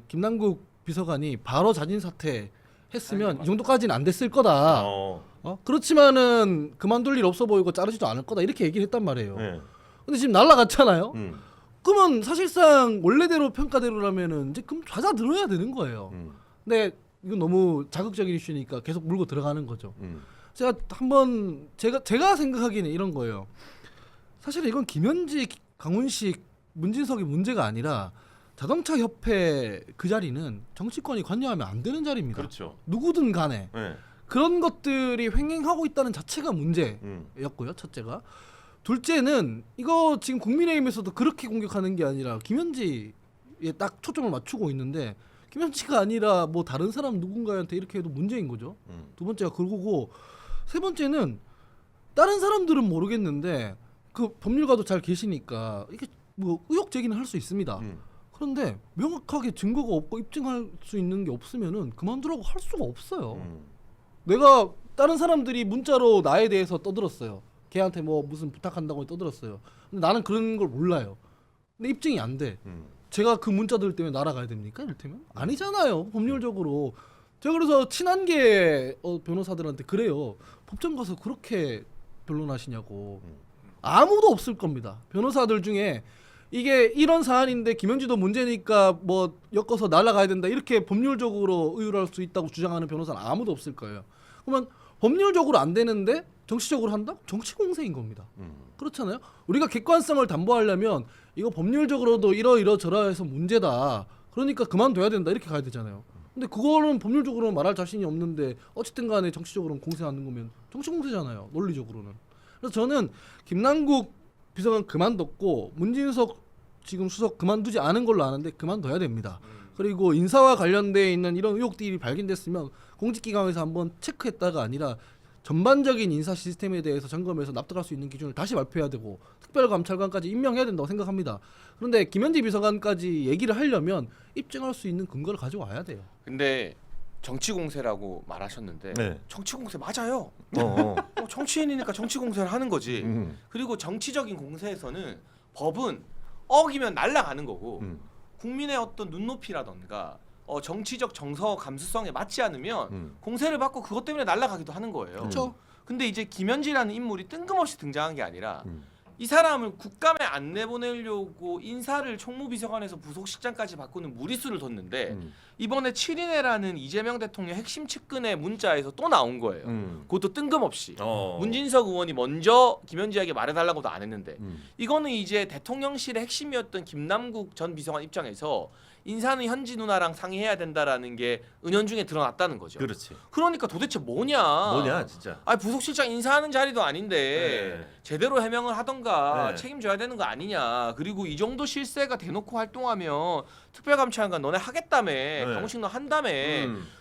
김남국 비서관이 바로 자진 사퇴 했으면 이 정도까지는 안 됐을 거다. 그렇지만은 그만둘 일 없어 보이고 자르지도 않을 거다 이렇게 얘기를 했단 말이에요. 네. 근데 지금 날아갔잖아요. 그러면 사실상 원래대로 평가대로라면은 이제 그럼 찾아 들어야 되는 거예요. 근데 이건 너무 자극적인 이슈니까 계속 물고 들어가는 거죠. 제가 한번 제가 생각하기에는 이런 거예요. 사실 이건 김현지, 강훈식, 문진석의 문제가 아니라 자동차 협회 그 자리는 정치권이 관여하면 안 되는 자리입니다. 그렇죠. 누구든 간에 네. 그런 것들이 횡행하고 있다는 자체가 문제였고요. 첫째가. 둘째는 이거 지금 국민의힘에서도 그렇게 공격하는 게 아니라 김현지에 딱 초점을 맞추고 있는데 김현지가 아니라 뭐 다른 사람 누군가한테 이렇게 해도 문제인 거죠. 두 번째가 그거고 세 번째는 다른 사람들은 모르겠는데 그 법률가도 잘 계시니까 이게 뭐 의혹 제기는 할 수 있습니다. 그런데 명확하게 증거가 없고 입증할 수 있는 게 없으면은 그만두라고 할 수가 없어요. 내가 다른 사람들이 문자로 나에 대해서 떠들었어요. 걔한테 뭐 무슨 부탁한다고 떠들었어요. 근데 나는 그런 걸 몰라요. 근데 입증이 안 돼. 제가 그 문자들 때문에 날아가야 됩니까? 이를테면 아니잖아요. 법률적으로. 제가 그래서 친한계 변호사들한테 그래요. 법정 가서 그렇게 변론하시냐고. 아무도 없을 겁니다. 변호사들 중에 이게 이런 사안인데 김현지도 문제니까 뭐 엮어서 날아가야 된다 이렇게 법률적으로 의율할 수 있다고 주장하는 변호사는 아무도 없을 거예요. 그러면 법률적으로 안 되는데 정치적으로 한다? 정치 공세인 겁니다. 그렇잖아요. 우리가 객관성을 담보하려면 이거 법률적으로도 이러저러해서 문제다. 그러니까 그만둬야 된다 이렇게 가야 되잖아요. 근데 그거는 법률적으로는 말할 자신이 없는데 어쨌든 간에 정치적으로는 공세하는 거면 정치 공세잖아요. 논리적으로는. 그래서 저는 김남국 비서관 그만뒀고 문진석 지금 수석 그만두지 않은 걸로 아는데 그만둬야 됩니다. 그리고 인사와 관련돼 있는 이런 의혹들이 발견됐으면 공직기관에서 한번 체크했다가 아니라 전반적인 인사 시스템에 대해서 점검해서 납득할 수 있는 기준을 다시 발표해야 되고 특별감찰관까지 임명해야 된다고 생각합니다. 그런데 김현지 비서관까지 얘기를 하려면 입증할 수 있는 근거를 가져와야 돼요. 근데 정치 공세라고 말하셨는데 네. 정치 공세 맞아요. 어. 정치인이니까 정치 공세를 하는 거지. 그리고 정치적인 공세에서는 법은 어기면 날아가는 거고 국민의 어떤 눈높이라던가 정치적 정서 감수성에 맞지 않으면 공세를 받고 그것 때문에 날아가기도 하는 거예요. 그렇죠. 근데 이제 김현지라는 인물이 뜬금없이 등장한 게 아니라 이 사람을 국감에 안 내보내려고 인사를 총무비서관에서 부속실장까지 바꾸는 무리수를 뒀는데 이번에 7인회라는 이재명 대통령 핵심 측근의 문자에서 또 나온 거예요. 그것도 뜬금없이. 문진석 의원이 먼저 김현지에게 말해달라고도 안 했는데 이거는 이제 대통령실의 핵심이었던 김남국 전 비서관 입장에서 인사는 현지 누나랑 상의해야 된다라는 게 은연중에 드러났다는 거죠. 그렇지. 그러니까 도대체 뭐냐? 뭐냐 진짜. 아니 부속실장 인사하는 자리도 아닌데 네. 제대로 해명을 하던가 네. 책임져야 되는 거 아니냐. 그리고 이 정도 실세가 대놓고 활동하면 특별감찰관 너네 하겠다며 강훈식 너 한다며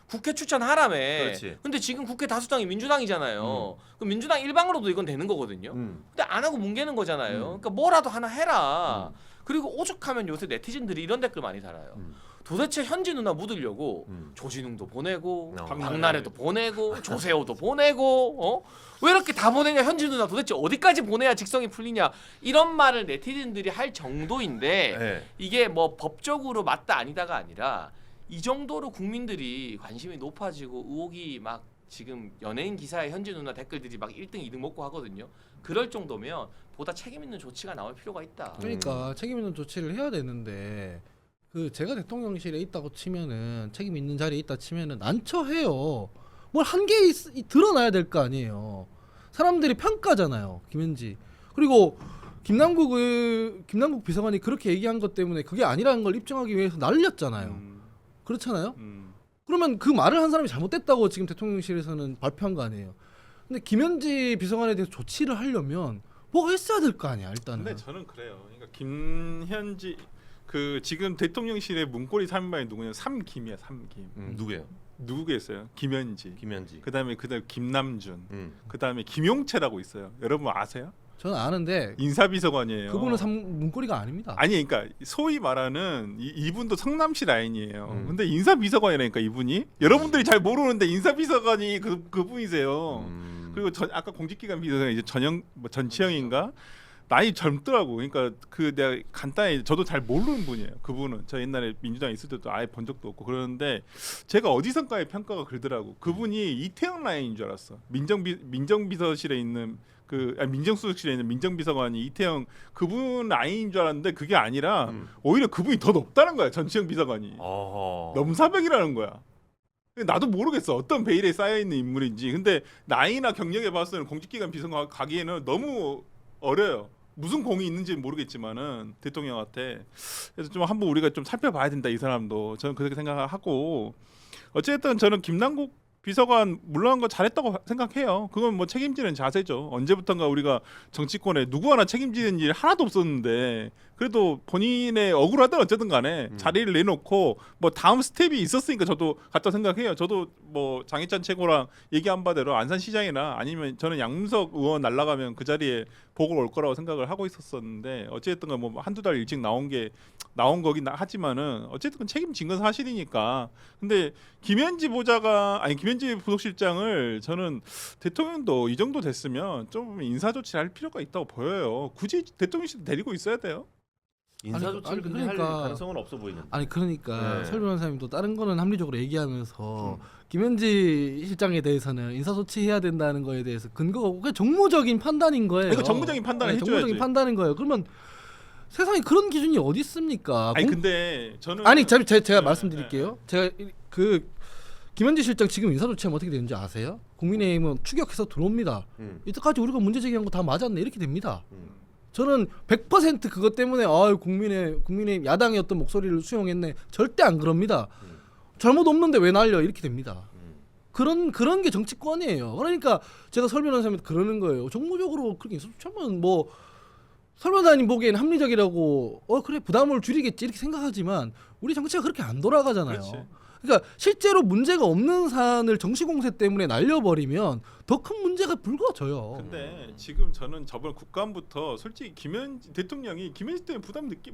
국회 추천하라며. 그렇지. 근데 지금 국회 다수당이 민주당이잖아요. 그럼 민주당 일방으로도 이건 되는 거거든요. 근데 안 하고 뭉개는 거잖아요. 그러니까 뭐라도 하나 해라. 그리고 오죽하면 요새 네티즌들이 이런 댓글 많이 달아요. 도대체 현지 누나 묻으려고 조진웅도 보내고 박나래도 보내고 조세호도 보내고 왜 이렇게 다 보내냐. 현지 누나 도대체 어디까지 보내야 직성이 풀리냐. 이런 말을 네티즌들이 할 정도인데 네. 이게 뭐 법적으로 맞다 아니다가 아니라 이 정도로 국민들이 관심이 높아지고 의혹이 막 지금 연예인 기사에 현지 누나 댓글들이 막 1등 2등 먹고 하거든요. 그럴 정도면 보다 책임 있는 조치가 나올 필요가 있다. 그러니까 책임 있는 조치를 해야 되는데 그 제가 대통령실에 있다고 치면은 책임 있는 자리에 있다 치면은 난처해요. 뭘 한 개 드러나야 될 거 아니에요. 사람들이 평가잖아요. 김현지. 그리고 김남국 비서관이 그렇게 얘기한 것 때문에 그게 아니라는 걸 입증하기 위해서 날렸잖아요. 그렇잖아요. 그러면 그 말을 한 사람이 잘못됐다고 지금 대통령실에서는 발표한 거 아니에요. 근데 김현지 비서관에 대해서 조치를 하려면 뭐가 있어야 될 거 아니야 일단은. 근데 저는 그래요. 그러니까 김현지 그 지금 대통령실의 문고리 3인방이 누구냐? 삼김이야. 삼김. 누구예요? 누구겠어요? 김현지. 김현지. 그다음에 김남준. 그다음에 김용채라고 있어요. 여러분 아세요? 저는 아는데 인사비서관이에요. 그분은 문고리가 아닙니다. 아니 그러니까 소위 말하는 이분도 성남시 라인이에요. 근데 인사비서관이라니까 이분이 여러분들이 잘 모르는데 인사비서관이 그분이세요. 그리고 아까 공직기관 비서관 이제 전치영인가 나이 젊더라고. 그러니까 그 내가 간단히 저도 잘 모르는 분이에요. 그분은 저 옛날에 민주당에 있을 때도 아예 본 적도 없고 그러는데 제가 어디선가의 평가가 그러더라고. 그분이 이태영 라인인 줄 알았어. 민정비서실에 있는 민정수석실에 있는 민정비서관이 이태영 그분 라인인 줄 알았는데 그게 아니라 오히려 그분이 더 높다는 거야. 전치영 비서관이. 넘사벽이라는 거야. 나도 모르겠어. 어떤 베일에 쌓여있는 인물인지. 근데 나이나 경력에 봐서는 공직기관 비서관 가기에는 너무 어려요. 무슨 공이 있는지는 모르겠지만은 대통령한테. 그래서 좀 한번 우리가 좀 살펴봐야 된다. 이 사람도. 저는 그렇게 생각하고 어쨌든 저는 김남국 비서관 물러난 거 잘했다고 생각해요. 그건 뭐 책임지는 자세죠. 언제부턴가 우리가 정치권에 누구 하나 책임지는 일 하나도 없었는데 그래도 본인의 억울하든 어쨌든 간에 자리를 내놓고 뭐 다음 스텝이 있었으니까 저도 같다 생각해요. 저도 뭐 장혜찬 최고랑 얘기한 바대로 안산시장이나 아니면 저는 양문석 의원 날라가면 그 자리에 보고 올 거라고 생각을 하고 있었었는데 어쨌든 뭐 한두 달 일찍 나온 거긴 하지만은 어쨌든 책임진 건 사실이니까. 근데 김현지 부속실장을 저는 대통령도 이 정도 됐으면 좀 인사 조치를 할 필요가 있다고 보여요. 굳이 대통령실 데리고 있어야 돼요? 인사 아니, 조치를 근데 그러니까- 할 가능성은 없어 보이는데. 아니 그러니까 네. 설 변호사님도 다른 거는 합리적으로 얘기하면서 김현지 실장에 대해서는 인사 조치해야 된다는 거에 대해서 근거가 그냥 정무적인 판단인 거예요. 그러니까 정무적인 판단을 아니, 해줘야지. 정무적인 판단인 거예요. 그러면 세상에 그런 기준이 어디 있습니까? 아니 근데 저는 제가 네, 말씀드릴게요. 제가 그 김현지 실장 지금 인사 조치하면 어떻게 되는지 아세요? 국민의힘은 추격해서 들어옵니다. 이때까지 우리가 문제 제기한 거 다 맞았네 이렇게 됩니다. 저는 100% 그것 때문에 국민의힘 야당의 어떤 목소리를 수용했네 절대 안 그럽니다. 잘못 없는데 왜 날려 이렇게 됩니다. 그런 게 정치권이에요. 그러니까 제가 설 변호사님한테 그러는 거예요. 정무적으로 그렇게 인사조치하면 뭐 설 변호사님 보기엔 합리적이라고 그래 부담을 줄이겠지 이렇게 생각하지만 우리 정치가 그렇게 안 돌아가잖아요. 그렇지. 그러니까 실제로 문제가 없는 사안을 정치 공세 때문에 날려버리면 더 큰 문제가 불거져요. 근데 지금 저는 저번 국감부터 솔직히 김현지 대통령이 김현지 때문에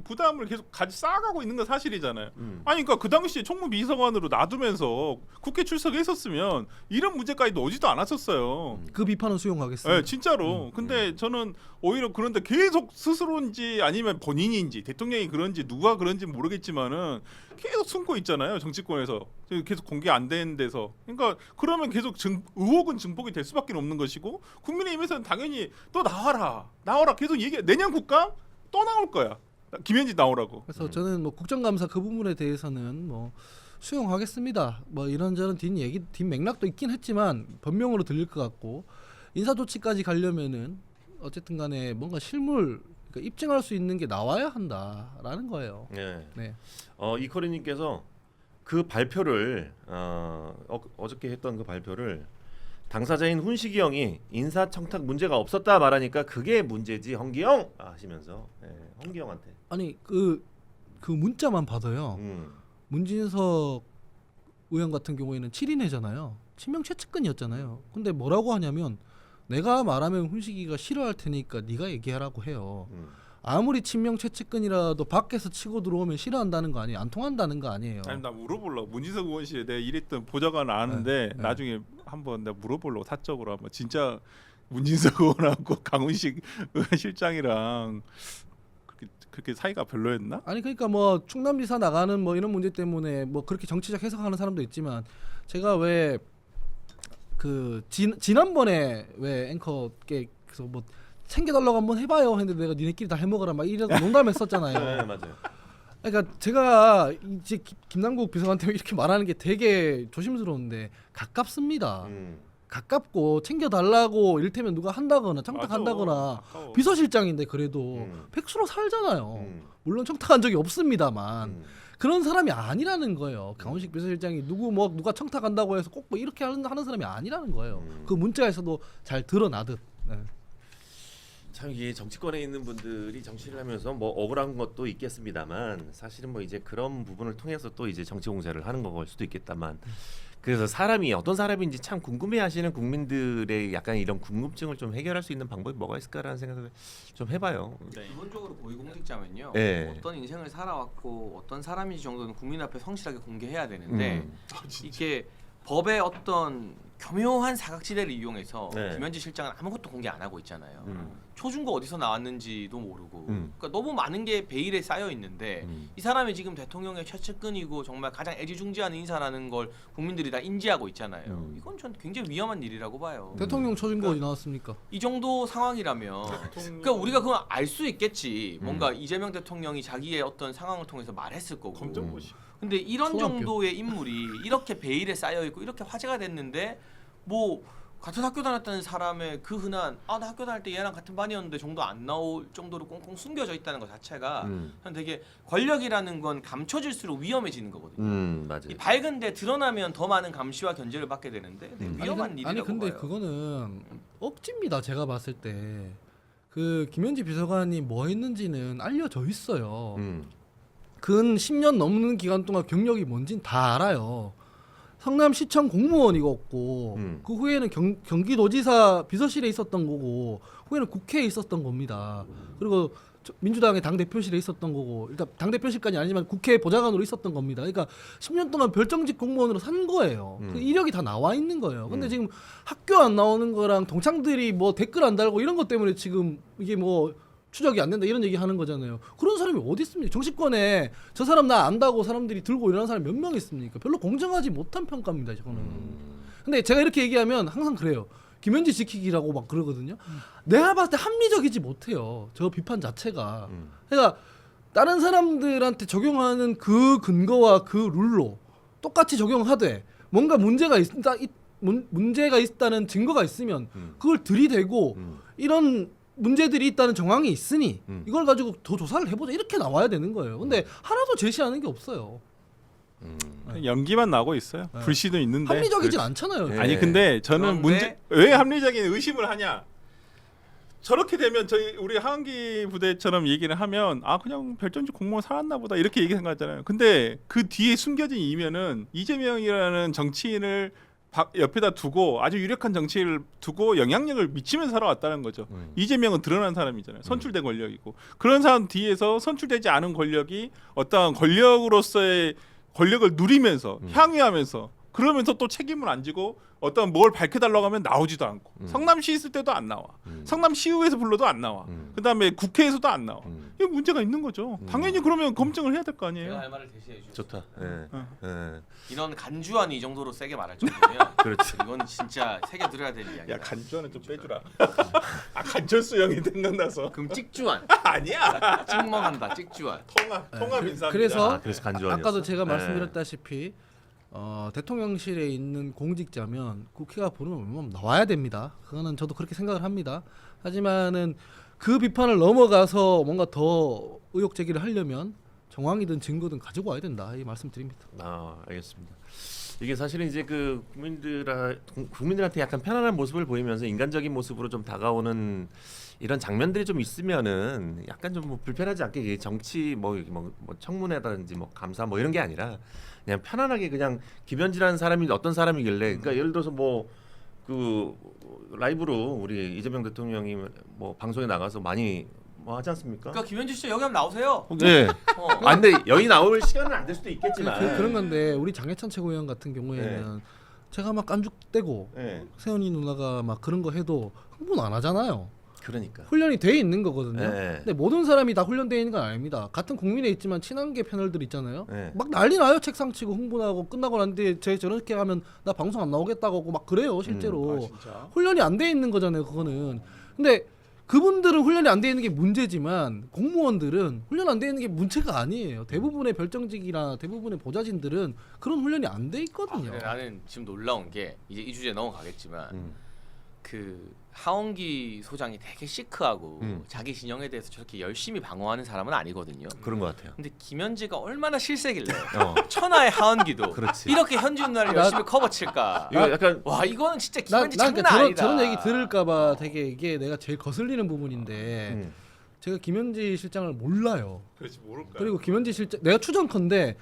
부담을 계속 쌓아가고 있는 건 사실이잖아요. 아니 그러니까 그 당시에 총무비서관으로 놔두면서 국회 출석했었으면 이런 문제까지도 오지도 않았었어요. 그 비판은 수용하겠습니다. 네, 진짜로. 근데 저는 오히려 그런데 계속 스스로인지 아니면 본인인지 대통령이 그런지 누가 그런지 모르겠지만은 계속 숨고 있잖아요. 정치권에서 계속 공개 안 되는 데서. 그러니까 그러면 계속 의혹은 증폭이 될 수밖에 없는 것이고 국민의힘에서는 당연히 또 나와라 계속 내년 국감 또 나올 거야. 김현지 나오라고. 그래서 저는 뭐 국정감사 그 부분에 대해서는 뭐 수용하겠습니다. 뭐 이런저런 뒷 맥락도 있긴 했지만 변명으로 들릴 것 같고 인사 조치까지 가려면은 어쨌든 간에 뭔가 실물 그러니까 입증할 수 있는 게 나와야 한다라는 거예요. 네. 네. 이코리님께서 그 발표를 어저께 했던 그 발표를 당사자인 훈식이 형이 인사청탁 문제가 없었다 말하니까 그게 문제지 헌기형 하시면서 헌기형한테 아니 그 문자만 봐도요. 문진석 의원 같은 경우에는 7인회잖아요. 친명 최측근이었잖아요. 근데 뭐라고 하냐면 내가 말하면 훈식이가 싫어할 테니까 네가 얘기하라고 해요. 아무리 친명 최측근이라도 밖에서 치고 들어오면 싫어한다는 거 아니에요. 안 통한다는 거 아니에요. 아니 나 물어보려고 문진석 의원실에 내가 일했던 보좌관 아는데 네. 나중에 한번 내가 물어보려고 사적으로 한번 진짜 문진석 의원하고 강훈식 실장이랑 그렇게 사이가 별로였나? 아니 그러니까 뭐 충남지사 나가는 뭐 이런 문제 때문에 뭐 그렇게 정치적 해석하는 사람도 있지만 제가 왜 그 지난번에 왜 앵커께서 뭐 챙겨달라고 한번 해봐요 했는데 내가 니네끼리 다 해먹어라 막 이래서 농담했었잖아요. 네, 맞아요. 그러니까 제가 이제 김남국 비서관한테 이렇게 말하는 게 되게 조심스러운데 가깝습니다. 가깝고 챙겨달라고 이를테면 누가 한다거나 청탁한다거나 아까워. 비서실장인데 그래도 백수로 살잖아요. 물론 청탁한 적이 없습니다만 그런 사람이 아니라는 거예요. 강훈식 비서실장이 누가 청탁한다고 해서 꼭 뭐 이렇게 하는 사람이 아니라는 거예요. 그 문자에서도 잘 드러나듯. 네. 참 이게 정치권에 있는 분들이 정치를 하면서 뭐 억울한 것도 있겠습니다만 사실은 뭐 이제 그런 부분을 통해서 또 이제 정치 공세를 하는 걸 수도 있겠다만 그래서 사람이 어떤 사람인지 참 궁금해하시는 국민들의 약간 이런 궁금증을 좀 해결할 수 있는 방법이 뭐가 있을까라는 생각을 좀 해봐요. 기본적으로 고위공직자면요. 네. 어떤 인생을 살아왔고 어떤 사람인지 정도는 국민 앞에 성실하게 공개해야 되는데 이게 법의 어떤 교묘한 사각지대를 이용해서 네. 김현지 실장은 아무것도 공개 안 하고 있잖아요. 초중고 어디서 나왔는지도 모르고 음. 그러니까 너무 많은 게 베일에 쌓여 있는데 이 사람이 지금 대통령의 최측근이고 정말 가장 애지중지하는 인사라는 걸 국민들이 다 인지하고 있잖아요. 이건 전 굉장히 위험한 일이라고 봐요. 대통령 초중고 어디 나왔습니까? 이 정도 상황이라면 그러니까 우리가 그건 알 수 있겠지. 뭔가 이재명 대통령이 자기의 어떤 상황을 통해서 말했을 거고. 검정고시. 근데 이런 초등학교. 정도의 인물이 이렇게 베일에 쌓여 있고 이렇게 화제가 됐는데 뭐 같은 학교 다녔다는 사람의 그 흔한 나 학교 다닐 때 얘랑 같은 반이었는데 정도 안 나올 정도로 꽁꽁 숨겨져 있다는 것 자체가 저는 되게 권력이라는 건 감춰질수록 위험해지는 거거든요. 맞아요. 이 밝은데 드러나면 더 많은 감시와 견제를 받게 되는데 되게 위험한 일이라고 아니 근데 봐요. 그거는 억지입니다. 제가 봤을 때 그 김현지 비서관이 뭐 했는지는 알려져 있어요. 근 10년 넘는 기간 동안 경력이 뭔진 다 알아요. 성남시청 공무원이었고 그 후에는 경기도지사 비서실에 있었던 거고 후에는 국회에 있었던 겁니다. 그리고 민주당의 당 대표실에 있었던 거고, 일단 당 대표실까지 아니지만 국회 보좌관으로 있었던 겁니다. 그러니까 10년 동안 별정직 공무원으로 산 거예요. 그 이력이 다 나와 있는 거예요. 근데 지금 학교 안 나오는 거랑 동창들이 뭐 댓글 안 달고 이런 것 때문에 지금 이게 뭐 추적이 안 된다 이런 얘기 하는 거잖아요. 그런 사람이 어디 있습니까? 정치권에 저 사람 나 안다고 사람들이 들고 일어나는 사람이 몇 명 있습니까? 별로 공정하지 못한 평가입니다, 저거는. 근데 제가 이렇게 얘기하면 항상 그래요. 김현지 지키기라고 막 그러거든요. 내가 봤을 때 합리적이지 못해요. 저 비판 자체가. 그러니까 다른 사람들한테 적용하는 그 근거와 그 룰로 똑같이 적용하되 뭔가 문제가 있다는 증거가 있으면 그걸 들이대고 이런 문제들이 있다는 정황이 있으니 이걸 가지고 더 조사를 해보자 이렇게 나와야 되는 거예요. 근데 하나도 제시하는 게 없어요. 연기만 나고 있어요. 네. 불씨도 있는데. 합리적이진 않잖아요. 네. 아니 근데 저는 그런데- 문제 왜 합리적인 의심을 하냐? 저렇게 되면 우리 하은기 부대처럼 얘기를 하면 아 그냥 별정직 공무원 살았나 보다 이렇게 얘기 생각하잖아요. 근데 그 뒤에 숨겨진 이면은 이재명이라는 정치인을 옆에다 두고 아주 유력한 정치인을 두고 영향력을 미치면서 살아왔다는 거죠. 이재명은 드러난 사람이잖아요. 선출된 권력이고 그런 사람 뒤에서 선출되지 않은 권력이 어떤 권력으로서의 권력을 누리면서 향유하면서 그러면서 또 책임을 안 지고 어떤 뭘 밝혀달라고 하면 나오지도 않고 성남시 있을 때도 안 나와. 성남시의회에서 불러도 안 나와. 그다음에 국회에서도 안 나와. 이거 문제가 있는 거죠. 당연히 그러면 검증을 해야 될 거 제가 아니에요. 할 말을 대신해 주죠. 좋다. 예. 예. 인원 간주안이 이 정도로 세게 말할 정도면 그렇지. 이건 진짜 새겨 들어야 될 이야기야. 야 간주하는 좀 빼주라. 아 간철수 형이 생각나서. 그럼 찍주안. 아니야. 찍먹한다. 찍주안. 통합 인사. 그래서 그래서 간주안이었어. 아까도 제가 네. 말씀드렸다시피 대통령실에 있는 공직자면 국회가 부르면 나와야 됩니다. 그거는 저도 그렇게 생각을 합니다. 하지만은 그 비판을 넘어가서 뭔가 더 의혹 제기를 하려면 정황이든 증거든 가지고 와야 된다 이 말씀드립니다. 아, 알겠습니다. 이게 사실은 이제 그 국민들한테 약간 편안한 모습을 보이면서 인간적인 모습으로 좀 다가오는 이런 장면들이 좀 있으면은 약간 좀 뭐 불편하지 않게 이게 정치 뭐 청문회라든지 뭐 감사 뭐 이런 게 아니라 그냥 편안하게 그냥 김현지라는 사람이 어떤 사람이길래 그러니까 예를 들어서 뭐 그 라이브로 우리 이재명 대통령이 뭐 방송에 나가서 많이 뭐 하지 않습니까? 그러니까 김현지 씨 여기 한번 나오세요. 네. 어. 아 근데 여기 나올 시간은 안 될 수도 있겠지만. 그런 건데 우리 장해찬 최고위원 같은 경우에는 제가 막 깐죽대고 네. 세연이 누나가 막 그런 거 해도 흥분 안 하잖아요. 그러니까. 훈련이 돼 있는 거거든요. 네. 근데 모든 사람이 다 훈련돼 있는 건 아닙니다. 같은 국민에 있지만 친한계 패널들 있잖아요. 네. 막 난리 나요. 책상 치고 흥분하고 끝나고 난 뒤에 제 저렇게 하면 나 방송 안 나오겠다고 하고 막 그래요. 실제로. 진짜. 훈련이 안 돼 있는 거잖아요. 그거는. 근데 그분들은 훈련이 안 돼 있는 게 문제지만 공무원들은 훈련 안 돼 있는 게 문제가 아니에요. 대부분의 별정직이나 대부분의 보좌진들은 그런 훈련이 안 돼 있거든요. 근데 나는 지금 놀라운 게 이제 이 주제 넘어가겠지만 그 하원기 소장이 되게 시크하고 자기 진영에 대해서 저렇게 열심히 방어하는 사람은 아니거든요. 그런 것 같아요. 근데 김현지가 얼마나 실세길래 어. 천하의 하원기도 그렇지. 이렇게 현지 누나를 열심히 커버칠까? 이거 약간 와 이거는 진짜 난 김현지 그러니까 장난 아니다. 저런 얘기 들을까봐 되게 이게 내가 제일 거슬리는 부분인데 제가 김현지 실장을 몰라요. 그렇지 모를까. 그리고 김현지 실장 내가 추정컨대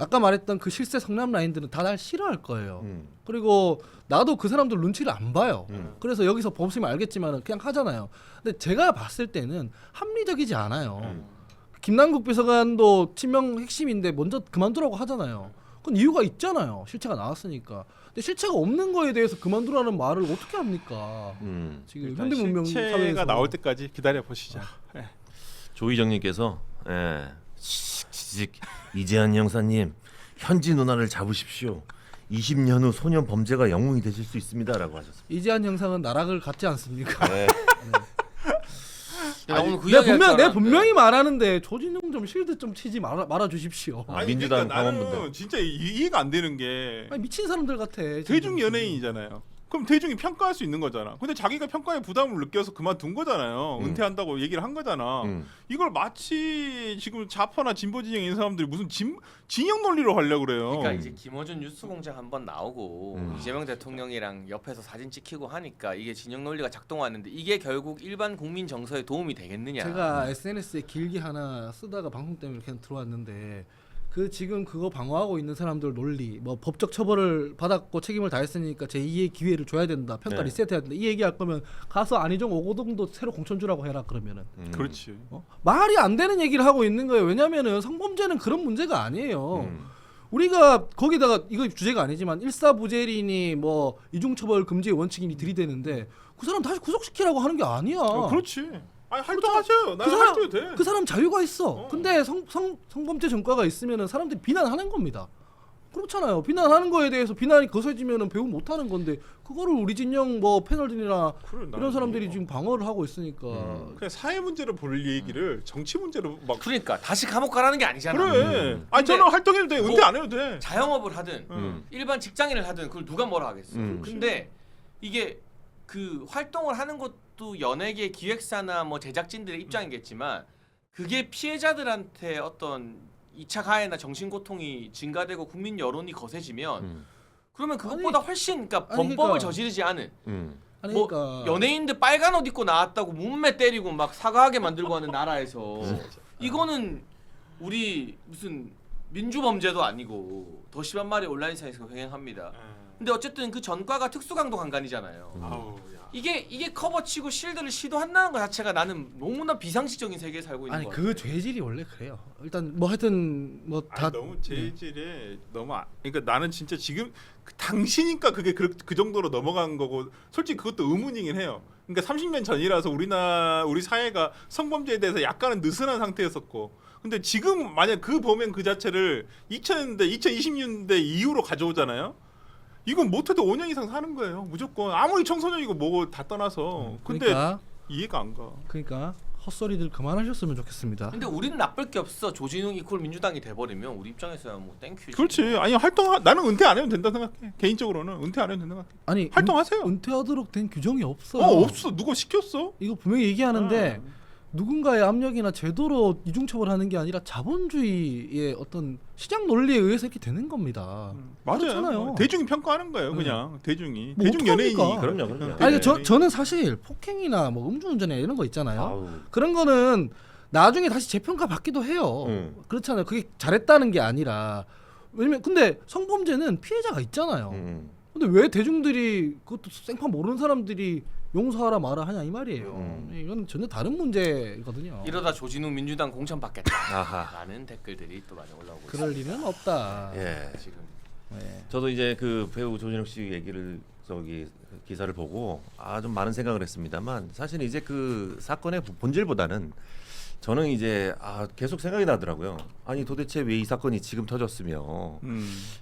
아까 말했던 그 실세 성남 라인들은 다 날 싫어할 거예요. 그리고 나도 그 사람들 눈치를 안 봐요. 그래서 여기서 보시면 알겠지만 그냥 하잖아요. 근데 제가 봤을 때는 합리적이지 않아요. 김남국 비서관도 친명 핵심인데 먼저 그만두라고 하잖아요. 그건 이유가 있잖아요. 실체가 나왔으니까. 근데 실체가 없는 거에 대해서 그만두라는 말을 어떻게 합니까? 지금 일단 현대문명 실체가 사회에서 나올 때까지 기다려 보시죠. 조희정님께서 이재한 형사님 현지 누나를 잡으십시오. 20년 후 소년 범죄가 영웅이 되실 수 있습니다라고 하셨습니다. 이재한 형상은 나락을 갖지 않습니까? 네. 나 오늘 그 이야기 내가 분명히 말하는데 조진웅 좀 실드 좀 치지 말아 주십시오. 아, 민주당 그러니까 나는 당원분들. 진짜 이해가 안 되는 게 아니, 미친 사람들 같아. 대중 연예인이잖아요. 그럼 대중이 평가할 수 있는 거잖아. 근데 자기가 평가에 부담을 느껴서 그만둔 거잖아요. 은퇴한다고 얘기를 한 거잖아. 이걸 마치 지금 좌파나 진보 진영에 있는 사람들이 무슨 진영 논리로 하려고 그래요. 그러니까 이제 김어준 뉴스공장 한번 나오고 이재명 대통령이랑 옆에서 사진 찍히고 하니까 이게 진영 논리가 작동하는데 이게 결국 일반 국민 정서에 도움이 되겠느냐? 제가 SNS에 길게 하나 쓰다가 방송 때문에 그냥 들어왔는데 그 지금 그거 방어하고 있는 사람들 논리, 뭐 법적 처벌을 받았고 책임을 다했으니까 제2의 기회를 줘야 된다, 평가 네. 리셋해야 된다, 이 얘기할 거면 가서 안희정 오고동도 새로 공천 주라고 해라 그러면은. 그렇지. 말이 안 되는 얘기를 하고 있는 거예요. 왜냐면은 성범죄는 그런 문제가 아니에요. 음. 우리가 거기다가 이거 주제가 아니지만 일사부재린이 뭐 이중처벌 금지의 원칙인이 들이대는데 그 사람 다시 구속시키라고 하는 게 아니야. 그렇지. 아니 활동하세요. 나 그 사람- 활동해도 돼. 그 사람 자유가 있어. 근데 성범죄 전과가 있으면은 사람들이 비난하는 겁니다. 그렇잖아요. 비난하는 거에 대해서 비난이 거세지면은 배우 못 하는 건데 그거를 우리 진영 뭐 패널들이나 그래, 이런 나는 사람들이 뭐 지금 방어를 하고 있으니까 그냥 사회 문제를 볼 얘기를 정치 문제로 막 그러니까 다시 감옥 가라는 게 아니잖아. 그래. 아니 근데 저는 활동해도 돼. 은퇴 뭐- 안 해도 돼. 자영업을 하든 음. 일반 직장인을 하든 그걸 누가 뭐라 하겠어. 음. 근데 이게 그 활동을 하는 것도 연예계 기획사나 뭐 제작진들의 입장이겠지만 그게 피해자들한테 어떤 2차 가해나 정신 고통이 증가되고 국민 여론이 거세지면 그러면 그것보다 훨씬 그러니까 아니, 범법을 그러니까- 저지르지 않은 아니 뭐 그러니까 연예인들 빨간 옷 입고 나왔다고 문매 때리고 막 사과하게 만들고 하는 나라에서 이거는 우리 무슨 민주범죄도 아니고 더 심한 말이 온라인상에서 횡행합니다. 근데 어쨌든 그 전과가 특수강도 강간이잖아요. 아우 야. 이게 커버치고 실드를 시도한다는 것 자체가 나는 너무나 비상식적인 세계에 살고 있는 아니 거 그 죄질이 원래 그래요. 일단 뭐 하여튼 뭐 다 아니, 너무 재질에 너무 그러니까 나는 진짜 지금 당시니까 그게 그 정도로 넘어간 거고 솔직히 그것도 의문이긴 해요. 그러니까 30년 전이라서 우리 사회가 성범죄에 대해서 약간은 느슨한 상태였었고 근데 지금 만약 그 범행 그 자체를 2000년대 2020년대 이후로 가져오잖아요. 이건 못해도 5년 이상 사는 거예요. 무조건 아무리 청소년이고 뭐고 다 떠나서 근데 이해가 안 가. 그러니까 헛소리들 그만하셨으면 좋겠습니다. 근데 우리는 나쁠 게 없어. 조진웅 이퀄 민주당이 돼버리면 우리 입장에서야 뭐 땡큐지. 그렇지. 아니 나는 은퇴 안 해도 된다 생각해. 개인적으로는 은퇴 안 해도 된다 생각해. 아니 활동하세요. 은퇴하도록 된 규정이 없어요. 없어. 누가 시켰어? 이거 분명히 얘기하는데 누군가의 압력이나 제도로 이중처벌하는 게 아니라 자본주의의 어떤 시장 논리에 의해서 이렇게 되는 겁니다. 맞아요. 그렇잖아요. 대중이 평가하는 거예요. 그냥 대중이 뭐 대중 연예인이 어떡합니까? 그럼요. 아니 저는 사실 폭행이나 뭐 음주운전이나 이런 거 있잖아요. 아우. 그런 거는 나중에 다시 재평가 받기도 해요. 그렇잖아요. 그게 잘했다는 게 아니라 왜냐면 근데 성범죄는 피해자가 있잖아요. 근데 왜 대중들이 그것도 생판 모르는 사람들이 용서하라 마라 하냐 이 말이에요. 이건 전혀 다른 문제거든요. 이러다 조진웅 민주당 공천 받겠다. 아하. 라는 댓글들이 또 많이 올라오고 그럴 있습니다. 일은 없다. 예. 지금 네. 저도 이제 그 배우 조진욱 씨 얘기를 기사를 보고 좀 많은 생각을 했습니다만 사실 이제 그 사건의 본질보다는 저는 이제 계속 생각이 나더라고요. 아니 도대체 왜 이 사건이 지금 터졌으며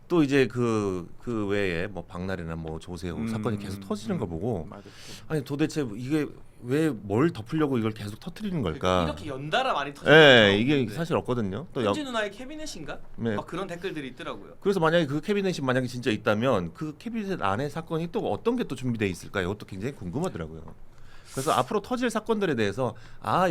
또 이제 그 외에 뭐 박나래나 뭐 조세호 사건이 계속 터지는 거 보고 맞아. 아니 도대체 이게 왜 뭘 덮으려고 이걸 계속 터뜨리는 걸까? 이렇게 연달아 많이 터지는 예, 이게 사실 없거든요. 또 현지 누나의 캐비넷인가? 네. 막 그런 댓글들이 있더라고요. 그래서 만약에 그 캐비넷이 만약에 진짜 있다면 그 캐비넷 안에 사건이 또 어떤 게 또 준비돼 있을까? 이것도 굉장히 궁금하더라고요. 그래서 앞으로 터질 사건들에 대해서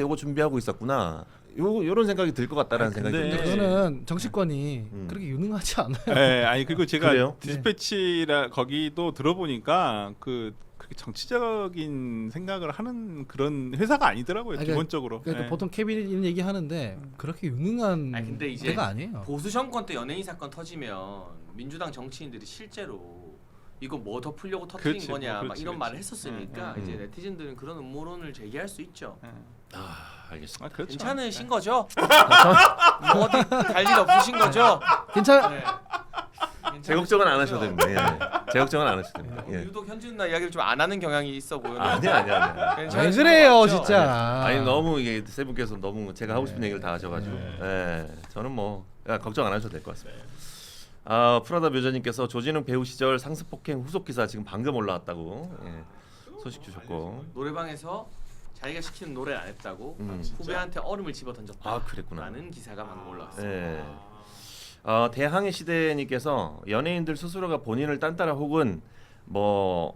요거 준비하고 있었구나. 요런 생각이 들 것 같다라는 생각이 근데 근데 듭니다. 그거는 정치권이 그렇게 유능하지 않아요. 네, 아니 그리고 제가 그래요? 디스패치라 거기도 들어보니까 그렇게 정치적인 생각을 하는 그런 회사가 아니더라고요. 아니, 기본적으로. 그러니까 네. 보통 캐비닛 이런 얘기 하는데 그렇게 유능한 아니, 근데 이제 데가 아니에요. 보수 정권 때 연예인 사건 터지면 민주당 정치인들이 실제로 이거 뭐 덮으려고 터뜨린 그렇지, 거냐 뭐 막 그렇지, 이런 말을 그렇지. 했었으니까 이제 네티즌들은 그런 음모론을 제기할 수 있죠. 알겠습니다. 그렇죠. 괜찮으신 거죠? 뭐 어디 갈 일 없으신 거죠? 괜찮아. 네. 제 걱정은 안 하셔도 괜찮으신 됩니다. 예. 제 걱정은 안 하셔도 됩니다. 거죠? 예. 유독 현지 누나 이야기를 좀 안 하는 경향이 있어 보여요. 아니야. 왜 괜찮으신 그래요, 거 맞죠? 진짜. 아니 너무 이게 세 분께서 너무 제가 하고 싶은 얘기를 다 하셔가지고 저는 뭐 걱정 안 하셔도 될 것 같습니다. 프라다 묘자님께서 조진웅 배우 시절 상습 폭행 후속 기사 지금 방금 올라왔다고 소식 주셨고 노래방에서 자기가 시키는 노래를 안 했다고 후배한테 얼음을 집어 던졌다. 그랬구나. 라는 기사가 방금 올라왔어요. 예. 대항해 시대님께서 연예인들 스스로가 본인을 딴따라 혹은 뭐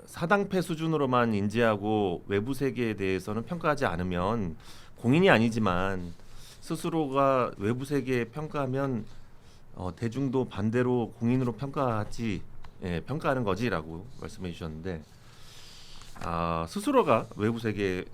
사당패 수준으로만 인지하고 외부 세계에 대해서는 평가하지 않으면 공인이 아니지만 스스로가 외부 세계에 평가하면 대중도 반대로 공인으로 평가하는 거지라고 말씀해 주셨는데 스스로가 외부 세계에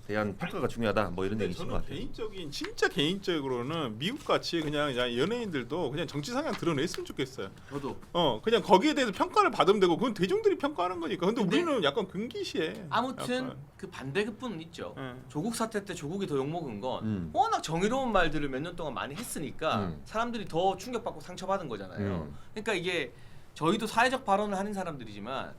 대한 평가가 중요하다. 뭐 이런 근데 얘기신 것 저는 같아요. 진짜 개인적으로는 미국 같이 그냥 연예인들도 그냥 정치 성향 드러냈으면 좋겠어요. 저도 그냥 거기에 대해서 평가를 받으면 되고 그건 대중들이 평가하는 거니까. 근데 근데 우리는 약간 금기시해. 아무튼 약간. 그 반대급부는 있죠. 예. 조국 사태 때 조국이 더 욕먹은 건 음. 워낙 정의로운 말들을 몇 년 동안 많이 했으니까 음. 사람들이 더 충격받고 상처받은 거잖아요. 음. 그러니까 이게 저희도 사회적 발언을 하는 사람들이지만